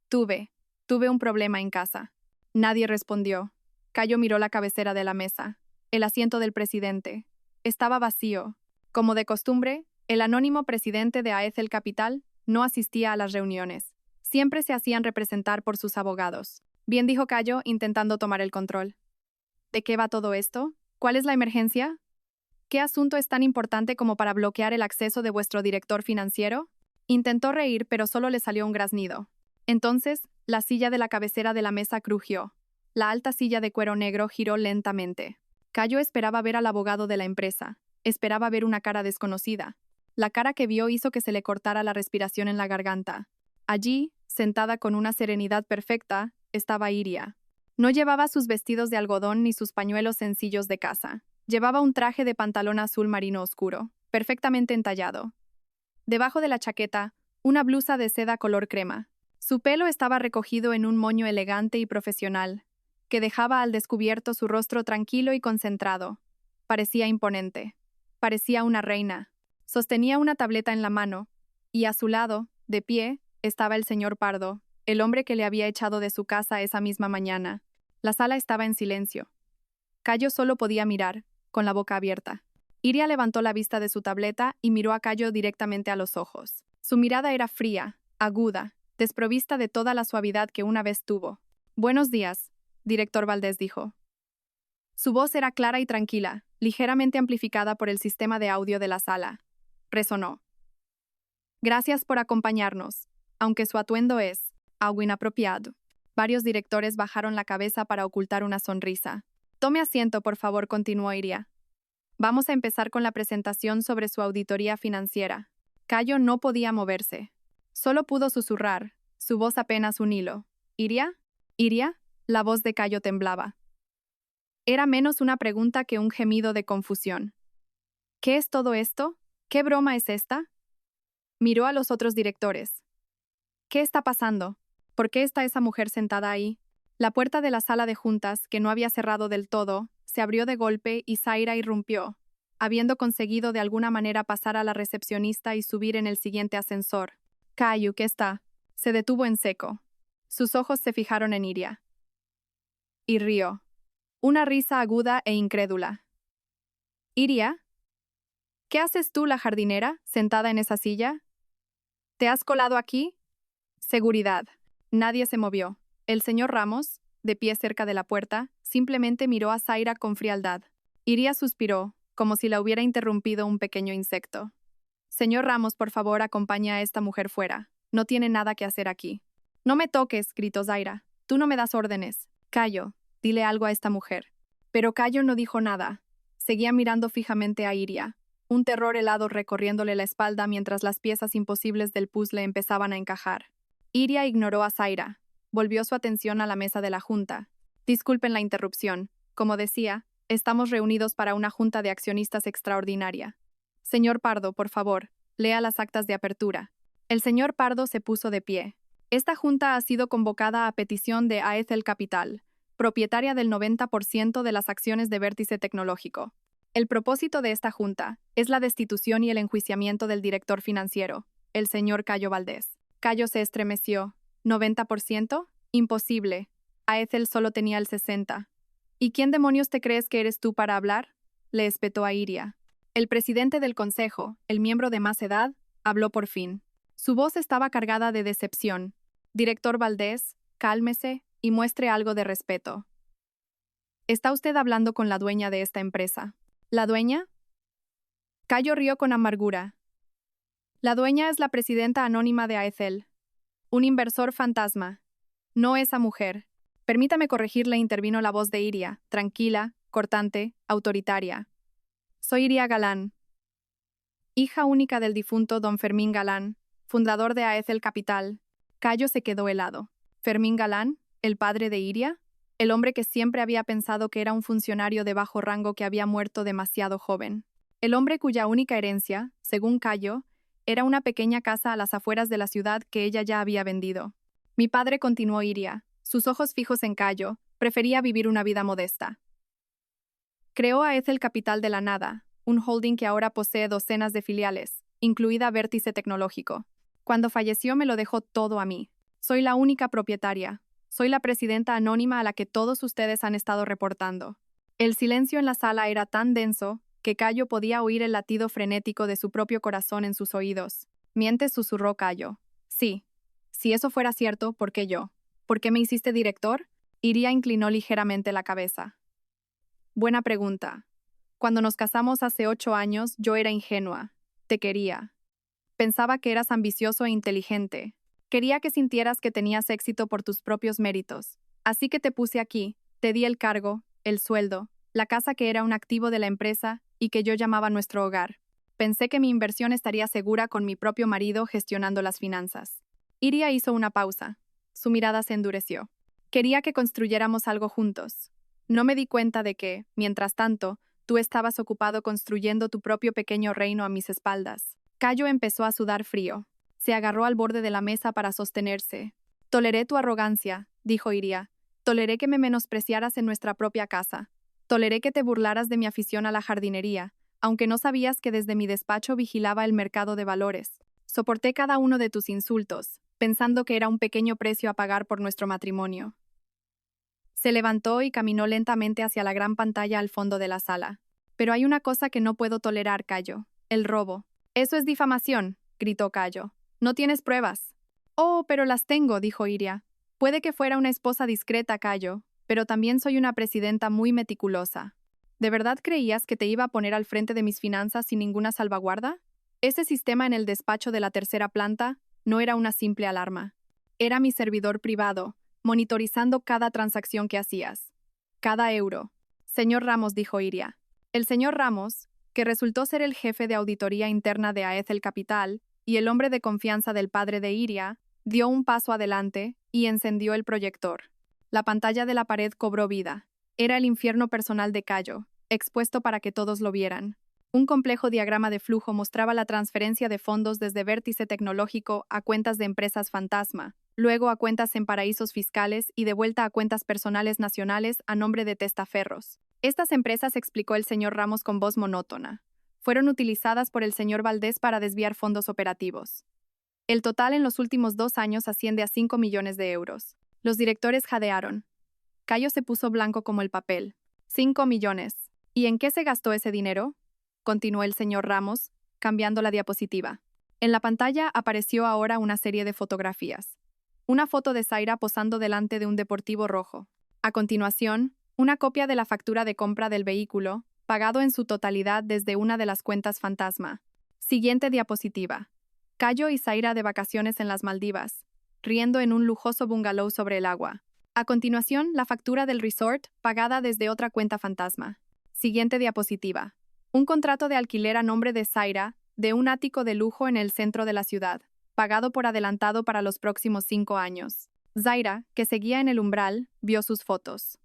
Tuve un problema en casa. Nadie respondió. Cayo miró la cabecera de la mesa. El asiento del presidente. Estaba vacío. Como de costumbre, el anónimo presidente de Aether Capital no asistía a las reuniones. Siempre se hacían representar por sus abogados. Bien, dijo Cayo, intentando tomar el control. ¿De qué va todo esto? ¿Cuál es la emergencia? ¿Qué asunto es tan importante como para bloquear el acceso de vuestro director financiero? Intentó reír, pero solo le salió un graznido. Entonces, la silla de la cabecera de la mesa crujió. La alta silla de cuero negro giró lentamente. Cayo esperaba ver al abogado de la empresa. Esperaba ver una cara desconocida. La cara que vio hizo que se le cortara la respiración en la garganta. Allí, sentada con una serenidad perfecta, estaba Iria. No llevaba sus vestidos de algodón ni sus pañuelos sencillos de casa. Llevaba un traje de pantalón azul marino oscuro, perfectamente entallado. Debajo de la chaqueta, una blusa de seda color crema. Su pelo estaba recogido en un moño elegante y profesional, que dejaba al descubierto su rostro tranquilo y concentrado. Parecía imponente. Parecía una reina. Sostenía una tableta en la mano, y a su lado, de pie, estaba el señor Pardo, el hombre que le había echado de su casa esa misma mañana. La sala estaba en silencio. Cayo solo podía mirar, con la boca abierta. Iria levantó la vista de su tableta y miró a Cayo directamente a los ojos. Su mirada era fría, aguda, desprovista de toda la suavidad que una vez tuvo. «Buenos días», director Valdés dijo. Su voz era clara y tranquila, ligeramente amplificada por el sistema de audio de la sala. Resonó. «Gracias por acompañarnos, aunque su atuendo es algo inapropiado». Varios directores bajaron la cabeza para ocultar una sonrisa. «Tome asiento, por favor», continuó Iria. «Vamos a empezar con la presentación sobre su auditoría financiera». Cayo no podía moverse. Solo pudo susurrar, su voz apenas un hilo. «¿Iria? ¿Iria?» La voz de Cayo temblaba. Era menos una pregunta que un gemido de confusión. ¿Qué es todo esto? ¿Qué broma es esta? Miró a los otros directores. ¿Qué está pasando? ¿Por qué está esa mujer sentada ahí? La puerta de la sala de juntas, que no había cerrado del todo, se abrió de golpe y Zaira irrumpió, habiendo conseguido de alguna manera pasar a la recepcionista y subir en el siguiente ascensor. «Cayo, ¿qué está?» Se detuvo en seco. Sus ojos se fijaron en Iria. Y rió. Una risa aguda e incrédula. «¿Iria? ¿Qué haces tú, la jardinera, sentada en esa silla? ¿Te has colado aquí?» Seguridad. Nadie se movió. El señor Ramos, de pie cerca de la puerta, simplemente miró a Zaira con frialdad. Iria suspiró, como si la hubiera interrumpido un pequeño insecto. «Señor Ramos, por favor, acompaña a esta mujer fuera. No tiene nada que hacer aquí». «No me toques», gritó Zaira. «Tú no me das órdenes. Cayo, dile algo a esta mujer». Pero Cayo no dijo nada. Seguía mirando fijamente a Iria, un terror helado recorriéndole la espalda mientras las piezas imposibles del puzzle empezaban a encajar. Iria ignoró a Zaira. Volvió su atención a la mesa de la junta. «Disculpen la interrupción. Como decía, estamos reunidos para una junta de accionistas extraordinaria. Señor Pardo, por favor, lea las actas de apertura». El señor Pardo se puso de pie. «Esta junta ha sido convocada a petición de AECEL Capital, propietaria del 90% de las acciones de Vértice Tecnológico. El propósito de esta junta es la destitución y el enjuiciamiento del director financiero, el señor Cayo Valdés». Cayo se estremeció. ¿90%? Imposible. AECEL solo tenía el 60%. ¿Y quién demonios te crees que eres tú para hablar?, le espetó a Iria. El presidente del consejo, el miembro de más edad, habló por fin. Su voz estaba cargada de decepción. «Director Valdés, cálmese y muestre algo de respeto. Está usted hablando con la dueña de esta empresa». «¿La dueña?» Cayo rió con amargura. «La dueña es la presidenta anónima de AECEL. Un inversor fantasma. No esa mujer». «Permítame corregirle», intervino la voz de Iria, tranquila, cortante, autoritaria. «Soy Iria Galán, hija única del difunto don Fermín Galán, fundador de AECEL Capital». Cayo se quedó helado. ¿Fermín Galán, el padre de Iria? El hombre que siempre había pensado que era un funcionario de bajo rango que había muerto demasiado joven. El hombre cuya única herencia, según Cayo, era una pequeña casa a las afueras de la ciudad que ella ya había vendido. «Mi padre», continuó Iria, sus ojos fijos en Cayo, «prefería vivir una vida modesta. Creó AECEL Capital de la nada, un holding que ahora posee docenas de filiales, incluida Vértice Tecnológico. Cuando falleció me lo dejó todo a mí. Soy la única propietaria. Soy la presidenta anónima a la que todos ustedes han estado reportando». El silencio en la sala era tan denso que Cayo podía oír el latido frenético de su propio corazón en sus oídos. «Mientes», susurró Cayo. «Sí. Si eso fuera cierto, ¿por qué yo? ¿Por qué me hiciste director? Iria inclinó ligeramente la cabeza. Buena pregunta. Cuando nos casamos hace 8 años, yo era ingenua. Te quería. Pensaba que eras ambicioso e inteligente. Quería que sintieras que tenías éxito por tus propios méritos. Así que te puse aquí, te di el cargo, el sueldo, la casa que era un activo de la empresa y que yo llamaba nuestro hogar. Pensé que mi inversión estaría segura con mi propio marido gestionando las finanzas. Iria hizo una pausa. Su mirada se endureció. Quería que construyéramos algo juntos. No me di cuenta de que, mientras tanto, tú estabas ocupado construyendo tu propio pequeño reino a mis espaldas. Cayo empezó a sudar frío. Se agarró al borde de la mesa para sostenerse. Toleré tu arrogancia, dijo Iria. Toleré que me menospreciaras en nuestra propia casa. Toleré que te burlaras de mi afición a la jardinería, aunque no sabías que desde mi despacho vigilaba el mercado de valores. Soporté cada uno de tus insultos, pensando que era un pequeño precio a pagar por nuestro matrimonio. Se levantó y caminó lentamente hacia la gran pantalla al fondo de la sala. Pero hay una cosa que no puedo tolerar, Cayo: el robo. Eso es difamación, gritó Cayo. No tienes pruebas. Oh, pero las tengo, dijo Iria. Puede que fuera una esposa discreta, Cayo, pero también soy una presidenta muy meticulosa. ¿De verdad creías que te iba a poner al frente de mis finanzas sin ninguna salvaguarda? Ese sistema en el despacho de la tercera planta no era una simple alarma. Era mi servidor privado, monitorizando cada transacción que hacías. Cada euro. Señor Ramos, dijo Iria. El señor Ramos, que resultó ser el jefe de auditoría interna de Aethel Capital y el hombre de confianza del padre de Iria, dio un paso adelante y encendió el proyector. La pantalla de la pared cobró vida. Era el infierno personal de Cayo, expuesto para que todos lo vieran. Un complejo diagrama de flujo mostraba la transferencia de fondos desde Vértice Tecnológico a cuentas de empresas fantasma, luego a cuentas en paraísos fiscales y de vuelta a cuentas personales nacionales a nombre de testaferros. Estas empresas, explicó el señor Ramos con voz monótona, fueron utilizadas por el señor Valdés para desviar fondos operativos. El total en los últimos 2 años asciende a 5 millones de euros. Los directores jadearon. Cayo se puso blanco como el papel. 5 millones. ¿Y en qué se gastó ese dinero?, continuó el señor Ramos, cambiando la diapositiva. En la pantalla apareció ahora una serie de fotografías. Una foto de Zaira posando delante de un deportivo rojo. A continuación, una copia de la factura de compra del vehículo, pagado en su totalidad desde una de las cuentas fantasma. Siguiente diapositiva. Cayo y Zaira de vacaciones en las Maldivas, riendo en un lujoso bungalow sobre el agua. A continuación, la factura del resort, pagada desde otra cuenta fantasma. Siguiente diapositiva. Un contrato de alquiler a nombre de Zaira, de un ático de lujo en el centro de la ciudad, pagado por adelantado para los próximos 5 años. Zaira, que seguía en el umbral, vio sus fotos.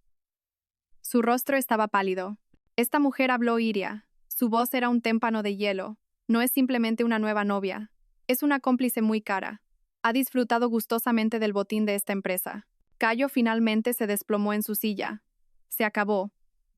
Su rostro estaba pálido. Esta mujer, habló Iria. Su voz era un témpano de hielo. No es simplemente una nueva novia. Es una cómplice muy cara. Ha disfrutado gustosamente del botín de esta empresa. Cayo finalmente se desplomó en su silla. Se acabó.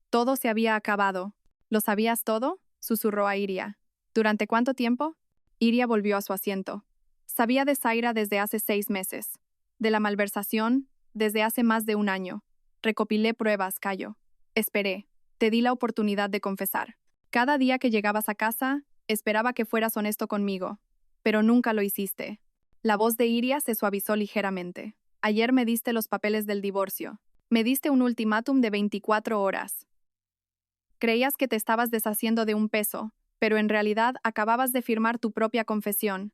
Todo se había acabado. ¿Lo sabías todo?, susurró a Iria. ¿Durante cuánto tiempo? Iria volvió a su asiento. Sabía de Zaira desde hace 6 meses. De la malversación, desde hace más de 1 año. Recopilé pruebas, Cayo. Esperé. Te di la oportunidad de confesar. Cada día que llegabas a casa, esperaba que fueras honesto conmigo. Pero nunca lo hiciste. La voz de Iria se suavizó ligeramente. Ayer me diste los papeles del divorcio. Me diste un ultimátum de 24 horas. Creías que te estabas deshaciendo de un peso, pero en realidad acababas de firmar tu propia confesión.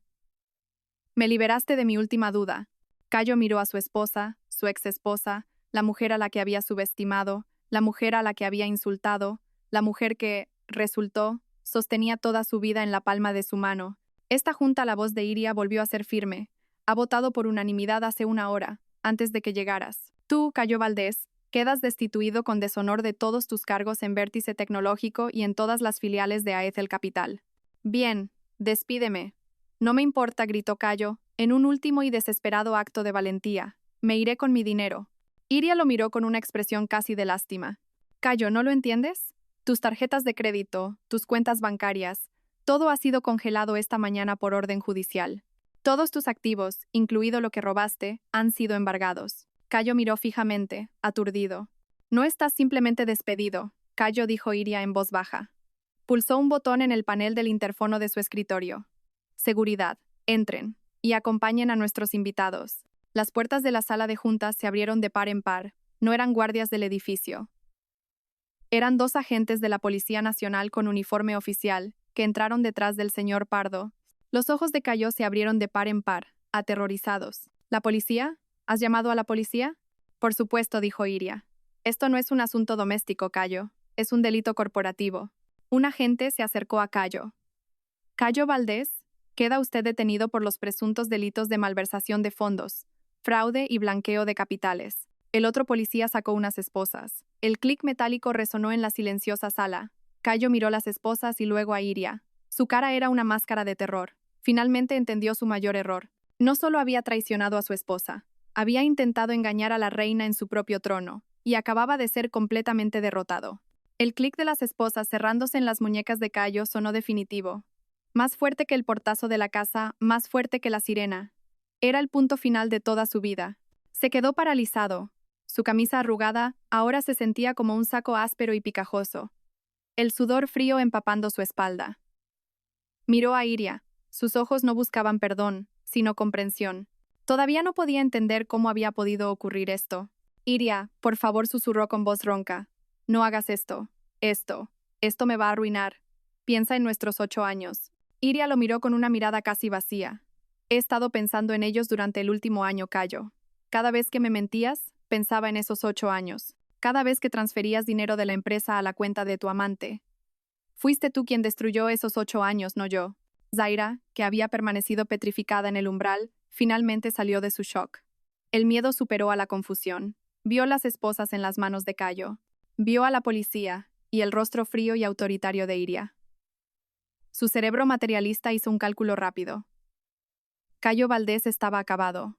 Me liberaste de mi última duda. Cayo miró a su esposa, su ex-esposa, la mujer a la que había subestimado, la mujer a la que había insultado, la mujer que, resultó, sostenía toda su vida en la palma de su mano. Esta junta, la voz de Iria volvió a ser firme. Ha votado por unanimidad hace 1 hora, antes de que llegaras. Tú, Cayo Valdés, quedas destituido con deshonor de todos tus cargos en Vértice Tecnológico y en todas las filiales de Aethel Capital. Bien, despídeme. No me importa, gritó Cayo, en un último y desesperado acto de valentía. Me iré con mi dinero. Iria lo miró con una expresión casi de lástima. Cayo, ¿no lo entiendes? Tus tarjetas de crédito, tus cuentas bancarias, todo ha sido congelado esta mañana por orden judicial. Todos tus activos, incluido lo que robaste, han sido embargados. Cayo miró fijamente, aturdido. No estás simplemente despedido, Cayo, dijo Iria en voz baja. Pulsó un botón en el panel del interfono de su escritorio. Seguridad, entren y acompañen a nuestros invitados. Las puertas de la sala de juntas se abrieron de par en par. No eran guardias del edificio. Eran 2 agentes de la Policía Nacional con uniforme oficial, que entraron detrás del señor Pardo. Los ojos de Cayo se abrieron de par en par, aterrorizados. ¿La policía? ¿Has llamado a la policía? Por supuesto, dijo Iria. Esto no es un asunto doméstico, Cayo. Es un delito corporativo. Un agente se acercó a Cayo. Cayo Valdés, queda usted detenido por los presuntos delitos de malversación de fondos, fraude y blanqueo de capitales. El otro policía sacó unas esposas. El clic metálico resonó en la silenciosa sala. Cayo miró las esposas y luego a Iria. Su cara era una máscara de terror. Finalmente entendió su mayor error. No solo había traicionado a su esposa, había intentado engañar a la reina en su propio trono, y acababa de ser completamente derrotado. El clic de las esposas cerrándose en las muñecas de Cayo sonó definitivo. Más fuerte que el portazo de la casa, más fuerte que la sirena. Era el punto final de toda su vida. Se quedó paralizado. Su camisa arrugada ahora se sentía como un saco áspero y picajoso. El sudor frío empapando su espalda. Miró a Iria. Sus ojos no buscaban perdón, sino comprensión. Todavía no podía entender cómo había podido ocurrir esto. Iria, por favor, susurró con voz ronca. No hagas esto. Esto me va a arruinar. Piensa en nuestros 8 años. Iria lo miró con una mirada casi vacía. He estado pensando en ellos durante el último año, Cayo. Cada vez que me mentías, pensaba en esos 8 años. Cada vez que transferías dinero de la empresa a la cuenta de tu amante. Fuiste tú quien destruyó esos 8 años, no yo. Zaira, que había permanecido petrificada en el umbral, finalmente salió de su shock. El miedo superó a la confusión. Vio las esposas en las manos de Cayo. Vio a la policía y el rostro frío y autoritario de Iria. Su cerebro materialista hizo un cálculo rápido. Cayo Valdés estaba acabado.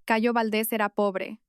Cayo Valdés era pobre.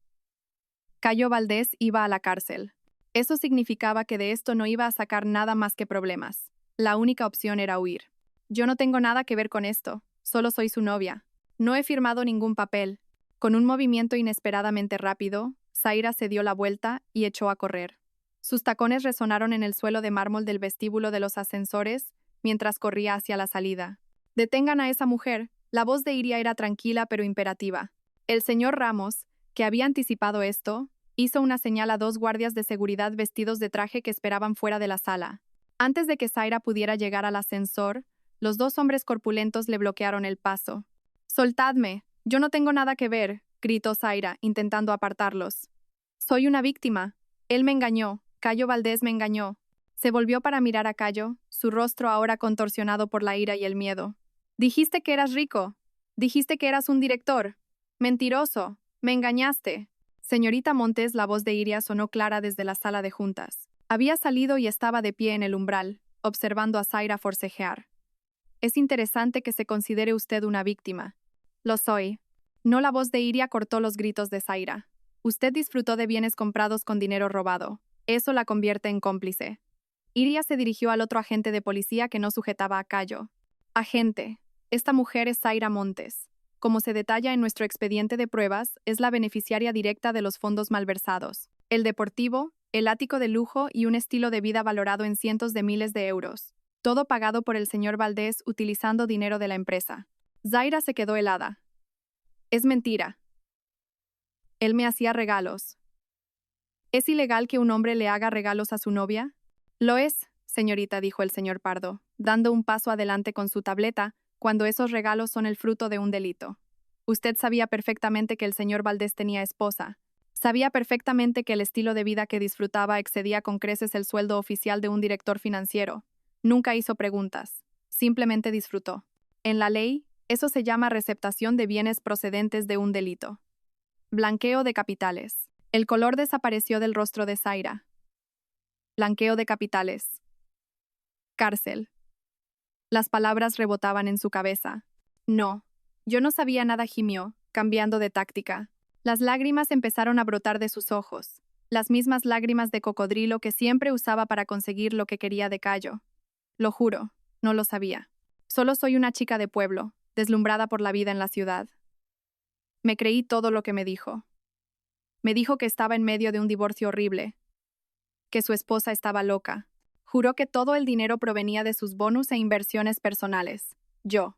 Cayo Valdés iba a la cárcel. Eso significaba que de esto no iba a sacar nada más que problemas. La única opción era huir. Yo no tengo nada que ver con esto, solo soy su novia. No he firmado ningún papel. Con un movimiento inesperadamente rápido, Zaira se dio la vuelta y echó a correr. Sus tacones resonaron en el suelo de mármol del vestíbulo de los ascensores mientras corría hacia la salida. Detengan a esa mujer. La voz de Iria era tranquila pero imperativa. El señor Ramos, que había anticipado esto, hizo una señal a 2 guardias de seguridad vestidos de traje que esperaban fuera de la sala. Antes de que Zaira pudiera llegar al ascensor, los 2 hombres corpulentos le bloquearon el paso. «Soltadme, yo no tengo nada que ver», gritó Zaira, intentando apartarlos. «Soy una víctima. Él me engañó. Cayo Valdés me engañó». Se volvió para mirar a Cayo, su rostro ahora contorsionado por la ira y el miedo. «Dijiste que eras rico. Dijiste que eras un director. Mentiroso. Me engañaste». Señorita Montes, la voz de Iria sonó clara desde la sala de juntas. Había salido y estaba de pie en el umbral, observando a Zaira forcejear. «Es interesante que se considere usted una víctima». «Lo soy». No, la voz de Iria cortó los gritos de Zaira. «Usted disfrutó de bienes comprados con dinero robado. Eso la convierte en cómplice». Iria se dirigió al otro agente de policía que no sujetaba a Cayo. «Agente, esta mujer es Zaira Montes. Como se detalla en nuestro expediente de pruebas, es la beneficiaria directa de los fondos malversados. El deportivo, el ático de lujo y un estilo de vida valorado en cientos de miles de euros. Todo pagado por el señor Valdés utilizando dinero de la empresa». Zaira se quedó helada. «Es mentira. Él me hacía regalos». «¿Es ilegal que un hombre le haga regalos a su novia?» «Lo es, señorita», dijo el señor Pardo, dando un paso adelante con su tableta, cuando esos regalos son el fruto de un delito. Usted sabía perfectamente que el señor Valdés tenía esposa. Sabía perfectamente que el estilo de vida que disfrutaba excedía con creces el sueldo oficial de un director financiero. Nunca hizo preguntas. Simplemente disfrutó. En la ley, eso se llama receptación de bienes procedentes de un delito. Blanqueo de capitales. El color desapareció del rostro de Zaira. Blanqueo de capitales. Cárcel. Las palabras rebotaban en su cabeza. «No, yo no sabía nada», gimió, cambiando de táctica. Las lágrimas empezaron a brotar de sus ojos, las mismas lágrimas de cocodrilo que siempre usaba para conseguir lo que quería de Cayo. «Lo juro, no lo sabía. Solo soy una chica de pueblo, deslumbrada por la vida en la ciudad. Me creí todo lo que me dijo. Me dijo que estaba en medio de un divorcio horrible, que su esposa estaba loca. Juró que todo el dinero provenía de sus bonus e inversiones personales. Yo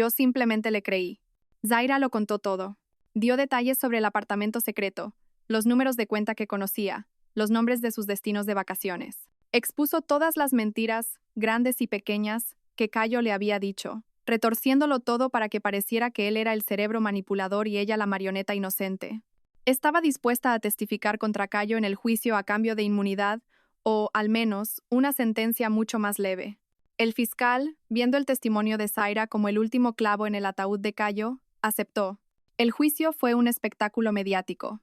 simplemente le creí». Zaira lo contó todo. Dio detalles sobre el apartamento secreto, los números de cuenta que conocía, los nombres de sus destinos de vacaciones. Expuso todas las mentiras, grandes y pequeñas, que Cayo le había dicho, retorciéndolo todo para que pareciera que él era el cerebro manipulador y ella la marioneta inocente. Estaba dispuesta a testificar contra Cayo en el juicio a cambio de inmunidad o, al menos, una sentencia mucho más leve. El fiscal, viendo el testimonio de Zaira como el último clavo en el ataúd de Cayo, aceptó. El juicio fue un espectáculo mediático.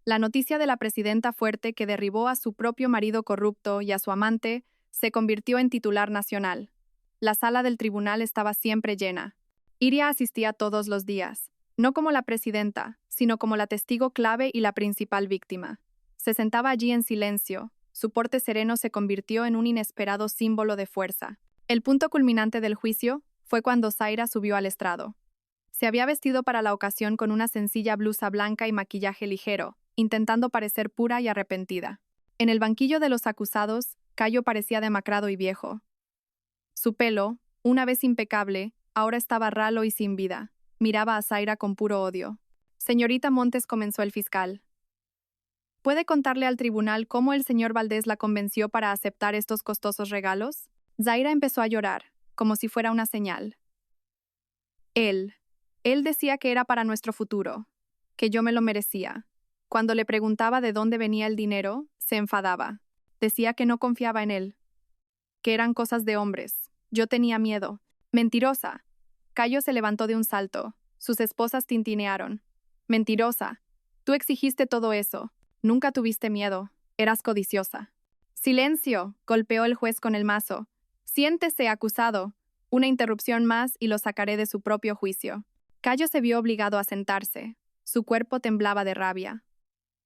La noticia de la presidenta fuerte que derribó a su propio marido corrupto y a su amante se convirtió en titular nacional. La sala del tribunal estaba siempre llena. Iria asistía todos los días, no como la presidenta, sino como la testigo clave y la principal víctima. Se sentaba allí en silencio. Su porte sereno se convirtió en un inesperado símbolo de fuerza. El punto culminante del juicio fue cuando Zaira subió al estrado. Se había vestido para la ocasión con una sencilla blusa blanca y maquillaje ligero, intentando parecer pura y arrepentida. En el banquillo de los acusados, Cayo parecía demacrado y viejo. Su pelo, una vez impecable, ahora estaba ralo y sin vida. Miraba a Zaira con puro odio. Señorita Montes, comenzó el fiscal. ¿Puede contarle al tribunal cómo el señor Valdés la convenció para aceptar estos costosos regalos? Zaira empezó a llorar, como si fuera una señal. Él decía que era para nuestro futuro, que yo me lo merecía. Cuando le preguntaba de dónde venía el dinero, se enfadaba. Decía que no confiaba en él, que eran cosas de hombres. Yo tenía miedo. Mentirosa. Cayo se levantó de un salto. Sus esposas tintinearon. Mentirosa. Tú exigiste todo eso. Nunca tuviste miedo. Eras codiciosa. Silencio, golpeó el juez con el mazo. Siéntese, acusado. Una interrupción más y lo sacaré de su propio juicio. Cayo se vio obligado a sentarse. Su cuerpo temblaba de rabia.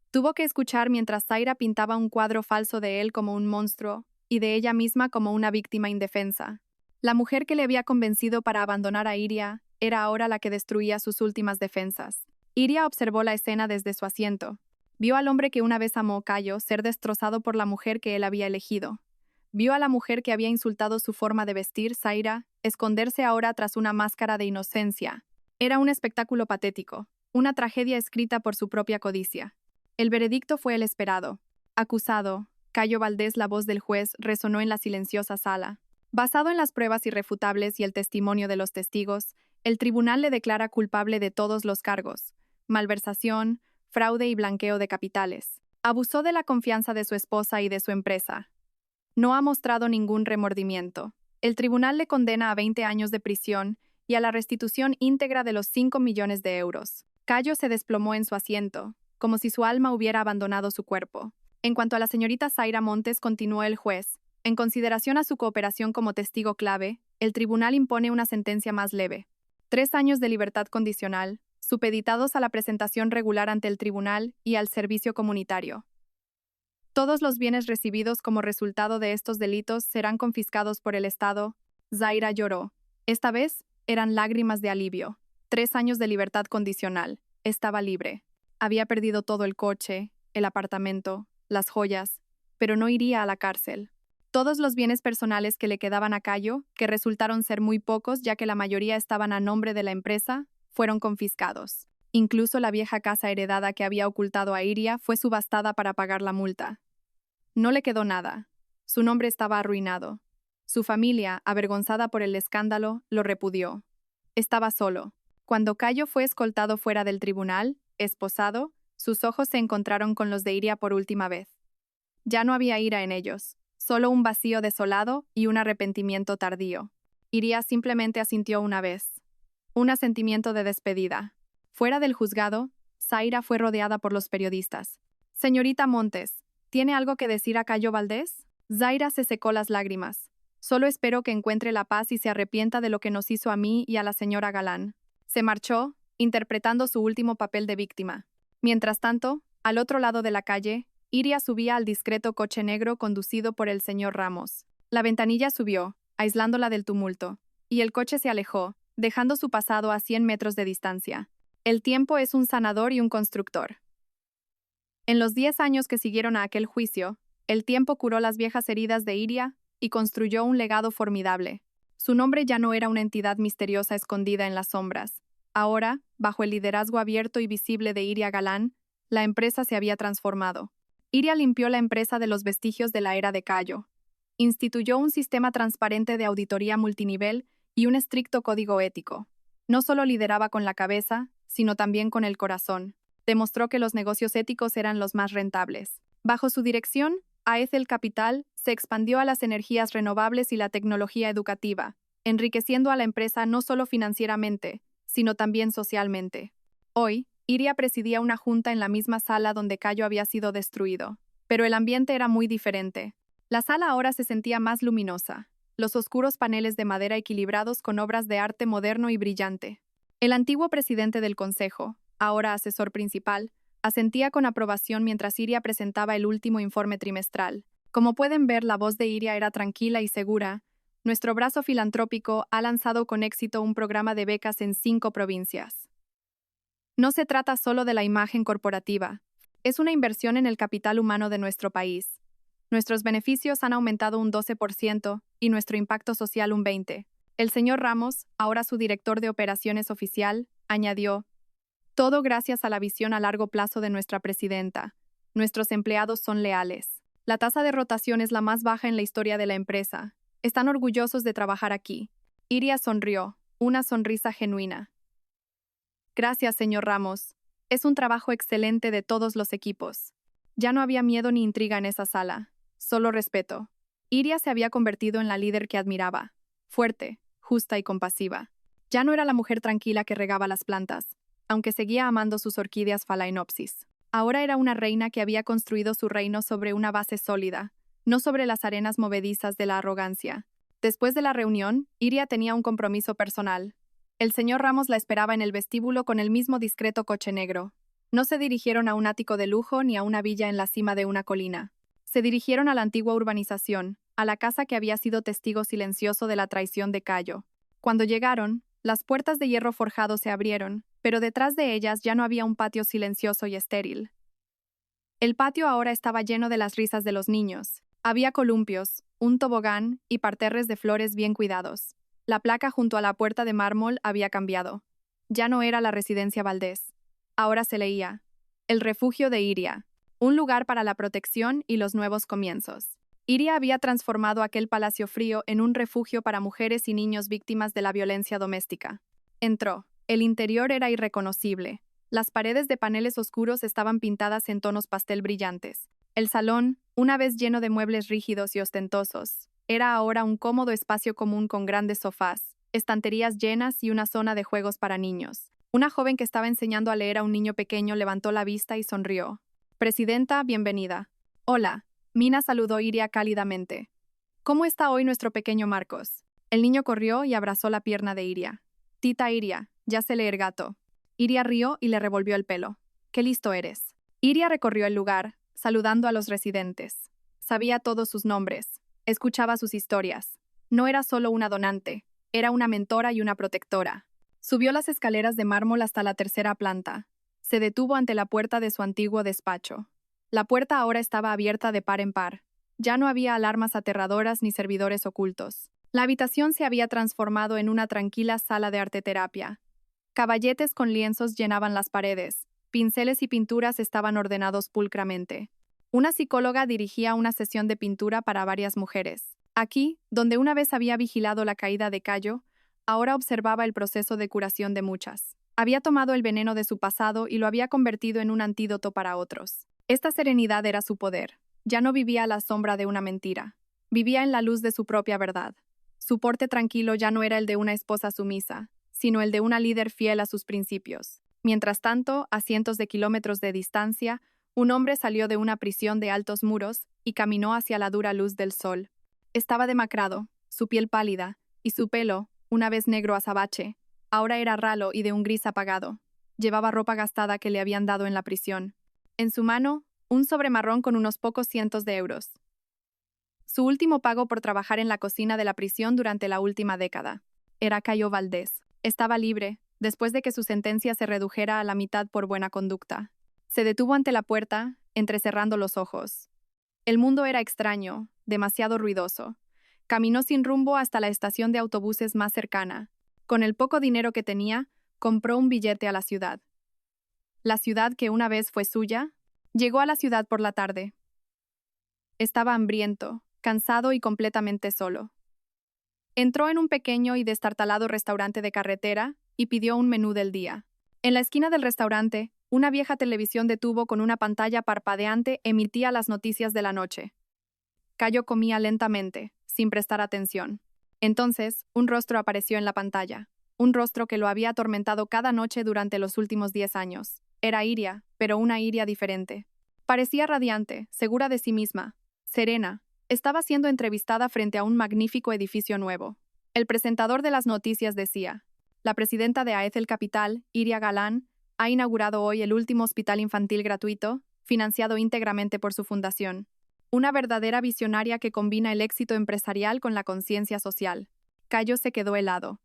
Tuvo que escuchar mientras Zaira pintaba un cuadro falso de él como un monstruo y de ella misma como una víctima indefensa. La mujer que le había convencido para abandonar a Iria era ahora la que destruía sus últimas defensas. Iria observó la escena desde su asiento. Vio al hombre que una vez amó Cayo ser destrozado por la mujer que él había elegido. Vio a la mujer que había insultado su forma de vestir, Zaira, esconderse ahora tras una máscara de inocencia. Era un espectáculo patético, una tragedia escrita por su propia codicia. El veredicto fue el esperado. Acusado, Cayo Valdés. La voz del juez resonó en la silenciosa sala. Basado en las pruebas irrefutables y el testimonio de los testigos, el tribunal le declara culpable de todos los cargos: malversación, fraude y blanqueo de capitales. Abusó de la confianza de su esposa y de su empresa. No ha mostrado ningún remordimiento. El tribunal le condena a 20 años de prisión y a la restitución íntegra de los 5 millones de euros. Cayo se desplomó en su asiento, como si su alma hubiera abandonado su cuerpo. En cuanto a la señorita Zaira Montes, continuó el juez, en consideración a su cooperación como testigo clave, el tribunal impone una sentencia más leve. 3 años de libertad condicional, supeditados a la presentación regular ante el tribunal y al servicio comunitario. Todos los bienes recibidos como resultado de estos delitos serán confiscados por el Estado. Zaira lloró. Esta vez eran lágrimas de alivio. 3 años de libertad condicional. Estaba libre. Había perdido todo: el coche, el apartamento, las joyas, pero no iría a la cárcel. Todos los bienes personales que le quedaban a Cayo, que resultaron ser muy pocos ya que la mayoría estaban a nombre de la empresa, fueron confiscados. Incluso la vieja casa heredada que había ocultado a Iria fue subastada para pagar la multa. No le quedó nada. Su nombre estaba arruinado. Su familia, avergonzada por el escándalo, lo repudió. Estaba solo. Cuando Cayo fue escoltado fuera del tribunal, esposado, sus ojos se encontraron con los de Iria por última vez. Ya no había ira en ellos, solo un vacío desolado y un arrepentimiento tardío. Iria simplemente asintió una vez. Un asentimiento de despedida. Fuera del juzgado, Zaira fue rodeada por los periodistas. Señorita Montes, ¿tiene algo que decir a Cayo Valdés? Zaira se secó las lágrimas. Solo espero que encuentre la paz y se arrepienta de lo que nos hizo a mí y a la señora Galán. Se marchó, interpretando su último papel de víctima. Mientras tanto, al otro lado de la calle, Iria subía al discreto coche negro conducido por el señor Ramos. La ventanilla subió, aislándola del tumulto, y el coche se alejó, dejando su pasado a 100 metros de distancia. El tiempo es un sanador y un constructor. En los 10 años que siguieron a aquel juicio, el tiempo curó las viejas heridas de Iria y construyó un legado formidable. Su nombre ya no era una entidad misteriosa escondida en las sombras. Ahora, bajo el liderazgo abierto y visible de Iria Galán, la empresa se había transformado. Iria limpió la empresa de los vestigios de la era de Cayo. Instituyó un sistema transparente de auditoría multinivel y un estricto código ético. No solo lideraba con la cabeza, sino también con el corazón. Demostró que los negocios éticos eran los más rentables. Bajo su dirección, Aethel Capital se expandió a las energías renovables y la tecnología educativa, enriqueciendo a la empresa no solo financieramente, sino también socialmente. Hoy, Iria presidía una junta en la misma sala donde Cayo había sido destruido, pero el ambiente era muy diferente. La sala ahora se sentía más luminosa, los oscuros paneles de madera equilibrados con obras de arte moderno y brillante. El antiguo presidente del consejo, ahora asesor principal, asentía con aprobación mientras Iria presentaba el último informe trimestral. Como pueden ver, la voz de Iria era tranquila y segura. Nuestro brazo filantrópico ha lanzado con éxito un programa de becas en 5 provincias. No se trata solo de la imagen corporativa, es una inversión en el capital humano de nuestro país. Nuestros beneficios han aumentado un 12% y nuestro impacto social un 20%. El señor Ramos, ahora su director de operaciones oficial, añadió: todo gracias a la visión a largo plazo de nuestra presidenta. Nuestros empleados son leales. La tasa de rotación es la más baja en la historia de la empresa. Están orgullosos de trabajar aquí. Iria sonrió, una sonrisa genuina. Gracias, señor Ramos. Es un trabajo excelente de todos los equipos. Ya no había miedo ni intriga en esa sala, solo respeto. Iria se había convertido en la líder que admiraba, fuerte, justa y compasiva. Ya no era la mujer tranquila que regaba las plantas, aunque seguía amando sus orquídeas Phalaenopsis. Ahora era una reina que había construido su reino sobre una base sólida, no sobre las arenas movedizas de la arrogancia. Después de la reunión, Iria tenía un compromiso personal. El señor Ramos la esperaba en el vestíbulo con el mismo discreto coche negro. No se dirigieron a un ático de lujo ni a una villa en la cima de una colina. Se dirigieron a la antigua urbanización, a la casa que había sido testigo silencioso de la traición de Cayo. Cuando llegaron, las puertas de hierro forjado se abrieron, pero detrás de ellas ya no había un patio silencioso y estéril. El patio ahora estaba lleno de las risas de los niños. Había columpios, un tobogán y parterres de flores bien cuidados. La placa junto a la puerta de mármol había cambiado. Ya no era la residencia Valdés. Ahora se leía: el refugio de Iria, un lugar para la protección y los nuevos comienzos. Iria había transformado aquel palacio frío en un refugio para mujeres y niños víctimas de la violencia doméstica. Entró. El interior era irreconocible. Las paredes de paneles oscuros estaban pintadas en tonos pastel brillantes. El salón, una vez lleno de muebles rígidos y ostentosos, era ahora un cómodo espacio común con grandes sofás, estanterías llenas y una zona de juegos para niños. Una joven que estaba enseñando a leer a un niño pequeño levantó la vista y sonrió. Presidenta, bienvenida. Hola. Mina saludó Iria cálidamente. ¿Cómo está hoy nuestro pequeño Marcos? El niño corrió y abrazó la pierna de Iria. Tita Iria, ya sé leer gato. Iria rió y le revolvió el pelo. ¡Qué listo eres! Iria recorrió el lugar, saludando a los residentes. Sabía todos sus nombres. Escuchaba sus historias. No era solo una donante, era una mentora y una protectora. Subió las escaleras de mármol hasta la 3ª planta. Se detuvo ante la puerta de su antiguo despacho. La puerta ahora estaba abierta de par en par. Ya no había alarmas aterradoras ni servidores ocultos. La habitación se había transformado en una tranquila sala de arteterapia. Caballetes con lienzos llenaban las paredes. Pinceles y pinturas estaban ordenados pulcramente. Una psicóloga dirigía una sesión de pintura para varias mujeres. Aquí, donde una vez había vigilado la caída de Cayo, ahora observaba el proceso de curación de muchas. Había tomado el veneno de su pasado y lo había convertido en un antídoto para otros. Esta serenidad era su poder. Ya no vivía a la sombra de una mentira. Vivía en la luz de su propia verdad. Su porte tranquilo ya no era el de una esposa sumisa, sino el de una líder fiel a sus principios. Mientras tanto, a cientos de kilómetros de distancia, un hombre salió de una prisión de altos muros y caminó hacia la dura luz del sol. Estaba demacrado, su piel pálida, y su pelo, una vez negro azabache, ahora era ralo y de un gris apagado. Llevaba ropa gastada que le habían dado en la prisión. En su mano, un sobre marrón con unos pocos cientos de euros. Su último pago por trabajar en la cocina de la prisión durante la última década. Era Cayo Valdés. Estaba libre, después de que su sentencia se redujera a la mitad por buena conducta. Se detuvo ante la puerta, entrecerrando los ojos. El mundo era extraño, demasiado ruidoso. Caminó sin rumbo hasta la estación de autobuses más cercana. Con el poco dinero que tenía, compró un billete a la ciudad. La ciudad que una vez fue suya. Llegó a la ciudad por la tarde. Estaba hambriento, cansado y completamente solo. Entró en un pequeño y destartalado restaurante de carretera y pidió un menú del día. En la esquina del restaurante, una vieja televisión de tubo con una pantalla parpadeante emitía las noticias de la noche. Cayo comía lentamente, sin prestar atención. Entonces, un rostro apareció en la pantalla. Un rostro que lo había atormentado cada noche durante los últimos 10 años. Era Iria, pero una Iria diferente. Parecía radiante, segura de sí misma, serena. Estaba siendo entrevistada frente a un magnífico edificio nuevo. El presentador de las noticias decía: la presidenta de AEZ El Capital, Iria Galán, ha inaugurado hoy el último hospital infantil gratuito, financiado íntegramente por su fundación. Una verdadera visionaria que combina el éxito empresarial con la conciencia social. Cayo se quedó helado.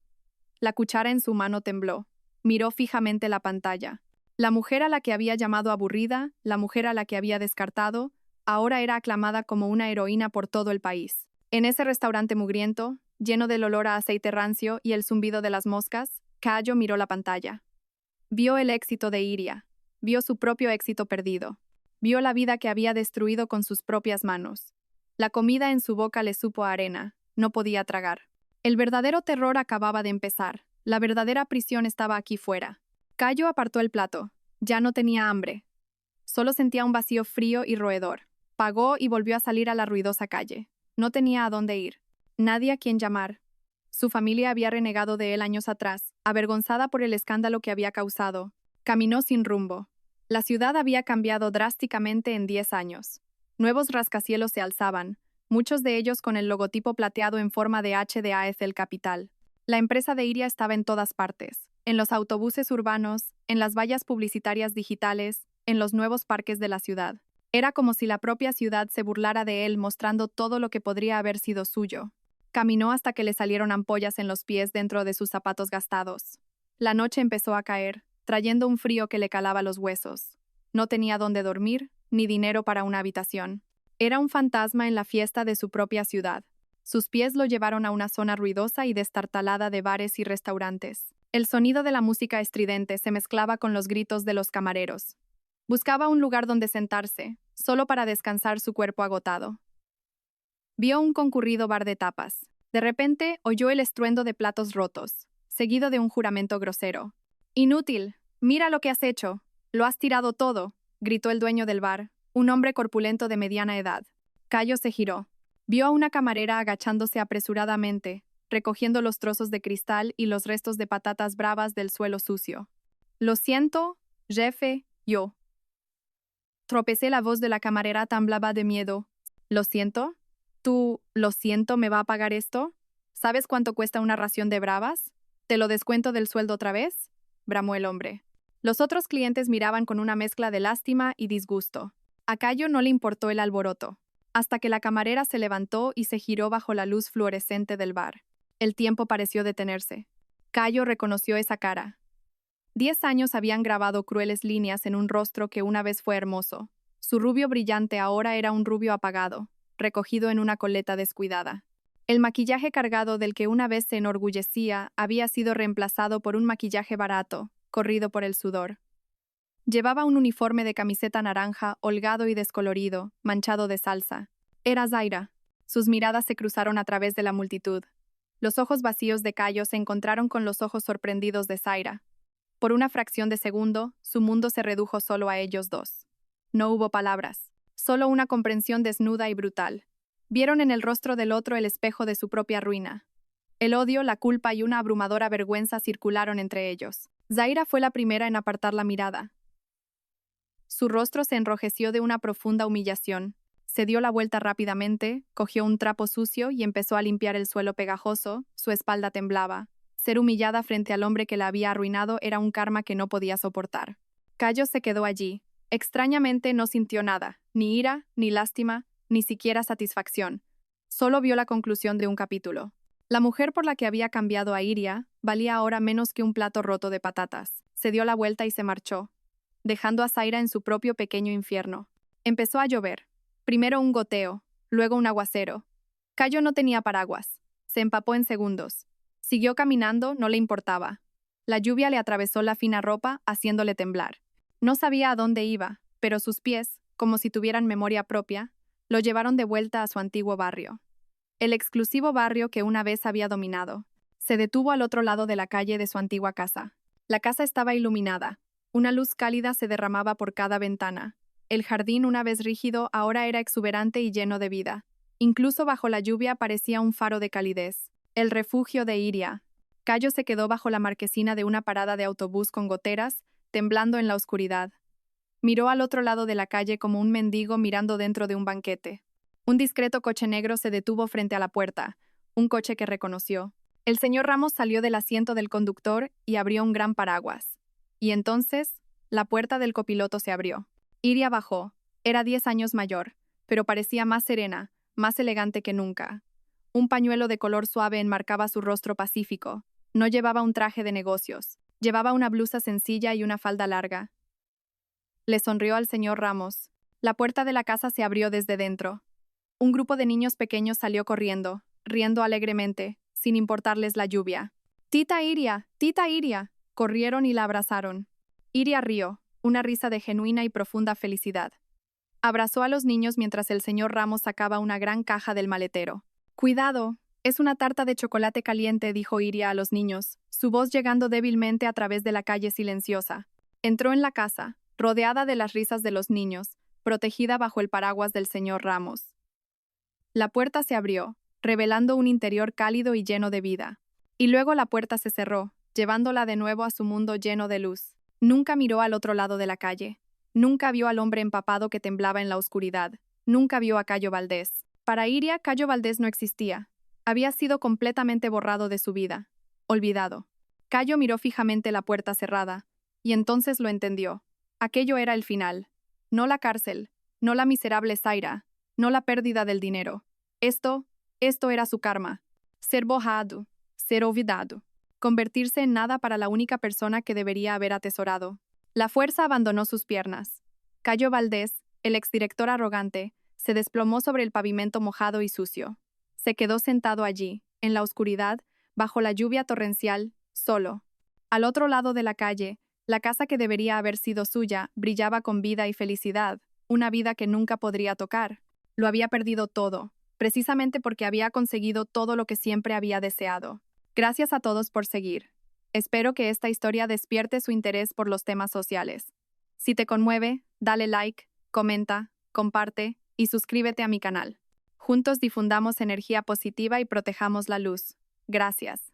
La cuchara en su mano tembló. Miró fijamente la pantalla. La mujer a la que había llamado aburrida, la mujer a la que había descartado, ahora era aclamada como una heroína por todo el país. En ese restaurante mugriento, lleno del olor a aceite rancio y el zumbido de las moscas, Cayo miró la pantalla. Vio el éxito de Iria. Vio su propio éxito perdido. Vio la vida que había destruido con sus propias manos. La comida en su boca le supo a arena. No podía tragar. El verdadero terror acababa de empezar. La verdadera prisión estaba aquí fuera. Cayo apartó el plato. Ya no tenía hambre. Solo sentía un vacío frío y roedor. Pagó y volvió a salir a la ruidosa calle. No tenía a dónde ir. Nadie a quien llamar. Su familia había renegado de él años atrás, avergonzada por el escándalo que había causado. Caminó sin rumbo. La ciudad había cambiado drásticamente en 10 años. Nuevos rascacielos se alzaban, muchos de ellos con el logotipo plateado en forma de H de AEZ El Capital. La empresa de Iria estaba en todas partes, en los autobuses urbanos, en las vallas publicitarias digitales, en los nuevos parques de la ciudad. Era como si la propia ciudad se burlara de él mostrando todo lo que podría haber sido suyo. Caminó hasta que le salieron ampollas en los pies dentro de sus zapatos gastados. La noche empezó a caer, trayendo un frío que le calaba los huesos. No tenía dónde dormir, ni dinero para una habitación. Era un fantasma en la fiesta de su propia ciudad. Sus pies lo llevaron a una zona ruidosa y destartalada de bares y restaurantes. El sonido de la música estridente se mezclaba con los gritos de los camareros. Buscaba un lugar donde sentarse, solo para descansar su cuerpo agotado. Vio un concurrido bar de tapas. De repente oyó el estruendo de platos rotos, seguido de un juramento grosero. «Inútil, mira lo que has hecho. Lo has tirado todo», gritó el dueño del bar, un hombre corpulento de mediana edad. Cayo se giró. Vio a una camarera agachándose apresuradamente, recogiendo los trozos de cristal y los restos de patatas bravas del suelo sucio. «Lo siento, jefe, yo». Tropecé. La voz de la camarera temblaba de miedo. «¿Lo siento? ¿Tú, lo siento, me va a pagar esto? ¿Sabes cuánto cuesta una ración de bravas? ¿Te lo descuento del sueldo otra vez?», bramó el hombre. Los otros clientes miraban con una mezcla de lástima y disgusto. A Cayo no le importó el alboroto, hasta que la camarera se levantó y se giró bajo la luz fluorescente del bar. El tiempo pareció detenerse. Cayo reconoció esa cara. 10 años habían grabado crueles líneas en un rostro que una vez fue hermoso. Su rubio brillante ahora era un rubio apagado, recogido en una coleta descuidada. El maquillaje cargado del que una vez se enorgullecía había sido reemplazado por un maquillaje barato, corrido por el sudor. Llevaba un uniforme de camiseta naranja, holgado y descolorido, manchado de salsa. Era Zaira. Sus miradas se cruzaron a través de la multitud. Los ojos vacíos de Cayo se encontraron con los ojos sorprendidos de Zaira. Por una fracción de segundo, su mundo se redujo solo a ellos dos. No hubo palabras, solo una comprensión desnuda y brutal. Vieron en el rostro del otro el espejo de su propia ruina. El odio, la culpa y una abrumadora vergüenza circularon entre ellos. Zaira fue la primera en apartar la mirada. Su rostro se enrojeció de una profunda humillación. Se dio la vuelta rápidamente, cogió un trapo sucio y empezó a limpiar el suelo pegajoso. Su espalda temblaba. Ser humillada frente al hombre que la había arruinado era un karma que no podía soportar. Cayo se quedó allí. Extrañamente no sintió nada, ni ira, ni lástima, ni siquiera satisfacción. Solo vio la conclusión de un capítulo. La mujer por la que había cambiado a Iria valía ahora menos que un plato roto de patatas. Se dio la vuelta y se marchó, dejando a Zaira en su propio pequeño infierno. Empezó a llover. Primero un goteo, luego un aguacero. Cayo no tenía paraguas. Se empapó en segundos. Siguió caminando, no le importaba. La lluvia le atravesó la fina ropa, haciéndole temblar. No sabía a dónde iba, pero sus pies, como si tuvieran memoria propia, lo llevaron de vuelta a su antiguo barrio. El exclusivo barrio que una vez había dominado. Se detuvo al otro lado de la calle de su antigua casa. La casa estaba iluminada. Una luz cálida se derramaba por cada ventana. El jardín, una vez rígido, ahora era exuberante y lleno de vida. Incluso bajo la lluvia parecía un faro de calidez. El refugio de Iria. Cayo se quedó bajo la marquesina de una parada de autobús con goteras, temblando en la oscuridad. Miró al otro lado de la calle como un mendigo mirando dentro de un banquete. Un discreto coche negro se detuvo frente a la puerta, un coche que reconoció. El señor Ramos salió del asiento del conductor y abrió un gran paraguas. Y entonces, la puerta del copiloto se abrió. Iria bajó. Era 10 años mayor, pero parecía más serena, más elegante que nunca. Un pañuelo de color suave enmarcaba su rostro pacífico. No llevaba un traje de negocios. Llevaba una blusa sencilla y una falda larga. Le sonrió al señor Ramos. La puerta de la casa se abrió desde dentro. Un grupo de niños pequeños salió corriendo, riendo alegremente, sin importarles la lluvia. ¡Tita Iria! ¡Tita Iria! Corrieron y la abrazaron. Iria rió, una risa de genuina y profunda felicidad. Abrazó a los niños mientras el señor Ramos sacaba una gran caja del maletero. «Cuidado, es una tarta de chocolate caliente», dijo Iria a los niños, su voz llegando débilmente a través de la calle silenciosa. Entró en la casa, rodeada de las risas de los niños, protegida bajo el paraguas del señor Ramos. La puerta se abrió, revelando un interior cálido y lleno de vida. Y luego la puerta se cerró, llevándola de nuevo a su mundo lleno de luz. Nunca miró al otro lado de la calle. Nunca vio al hombre empapado que temblaba en la oscuridad. Nunca vio a Cayo Valdés. Para Iria, Cayo Valdés no existía. Había sido completamente borrado de su vida. Olvidado. Cayo miró fijamente la puerta cerrada, y entonces lo entendió. Aquello era el final. No la cárcel, no la miserable Zaira, no la pérdida del dinero. Esto era su karma. Ser borrado, ser olvidado. Convertirse en nada para la única persona que debería haber atesorado. La fuerza abandonó sus piernas. Cayo Valdés, el exdirector arrogante, se desplomó sobre el pavimento mojado y sucio. Se quedó sentado allí, en la oscuridad, bajo la lluvia torrencial, solo. Al otro lado de la calle, la casa que debería haber sido suya brillaba con vida y felicidad, una vida que nunca podría tocar. Lo había perdido todo, precisamente porque había conseguido todo lo que siempre había deseado. Gracias a todos por seguir. Espero que esta historia despierte su interés por los temas sociales. Si te conmueve, dale like, comenta, comparte y suscríbete a mi canal. Juntos difundamos energía positiva y protejamos la luz. Gracias.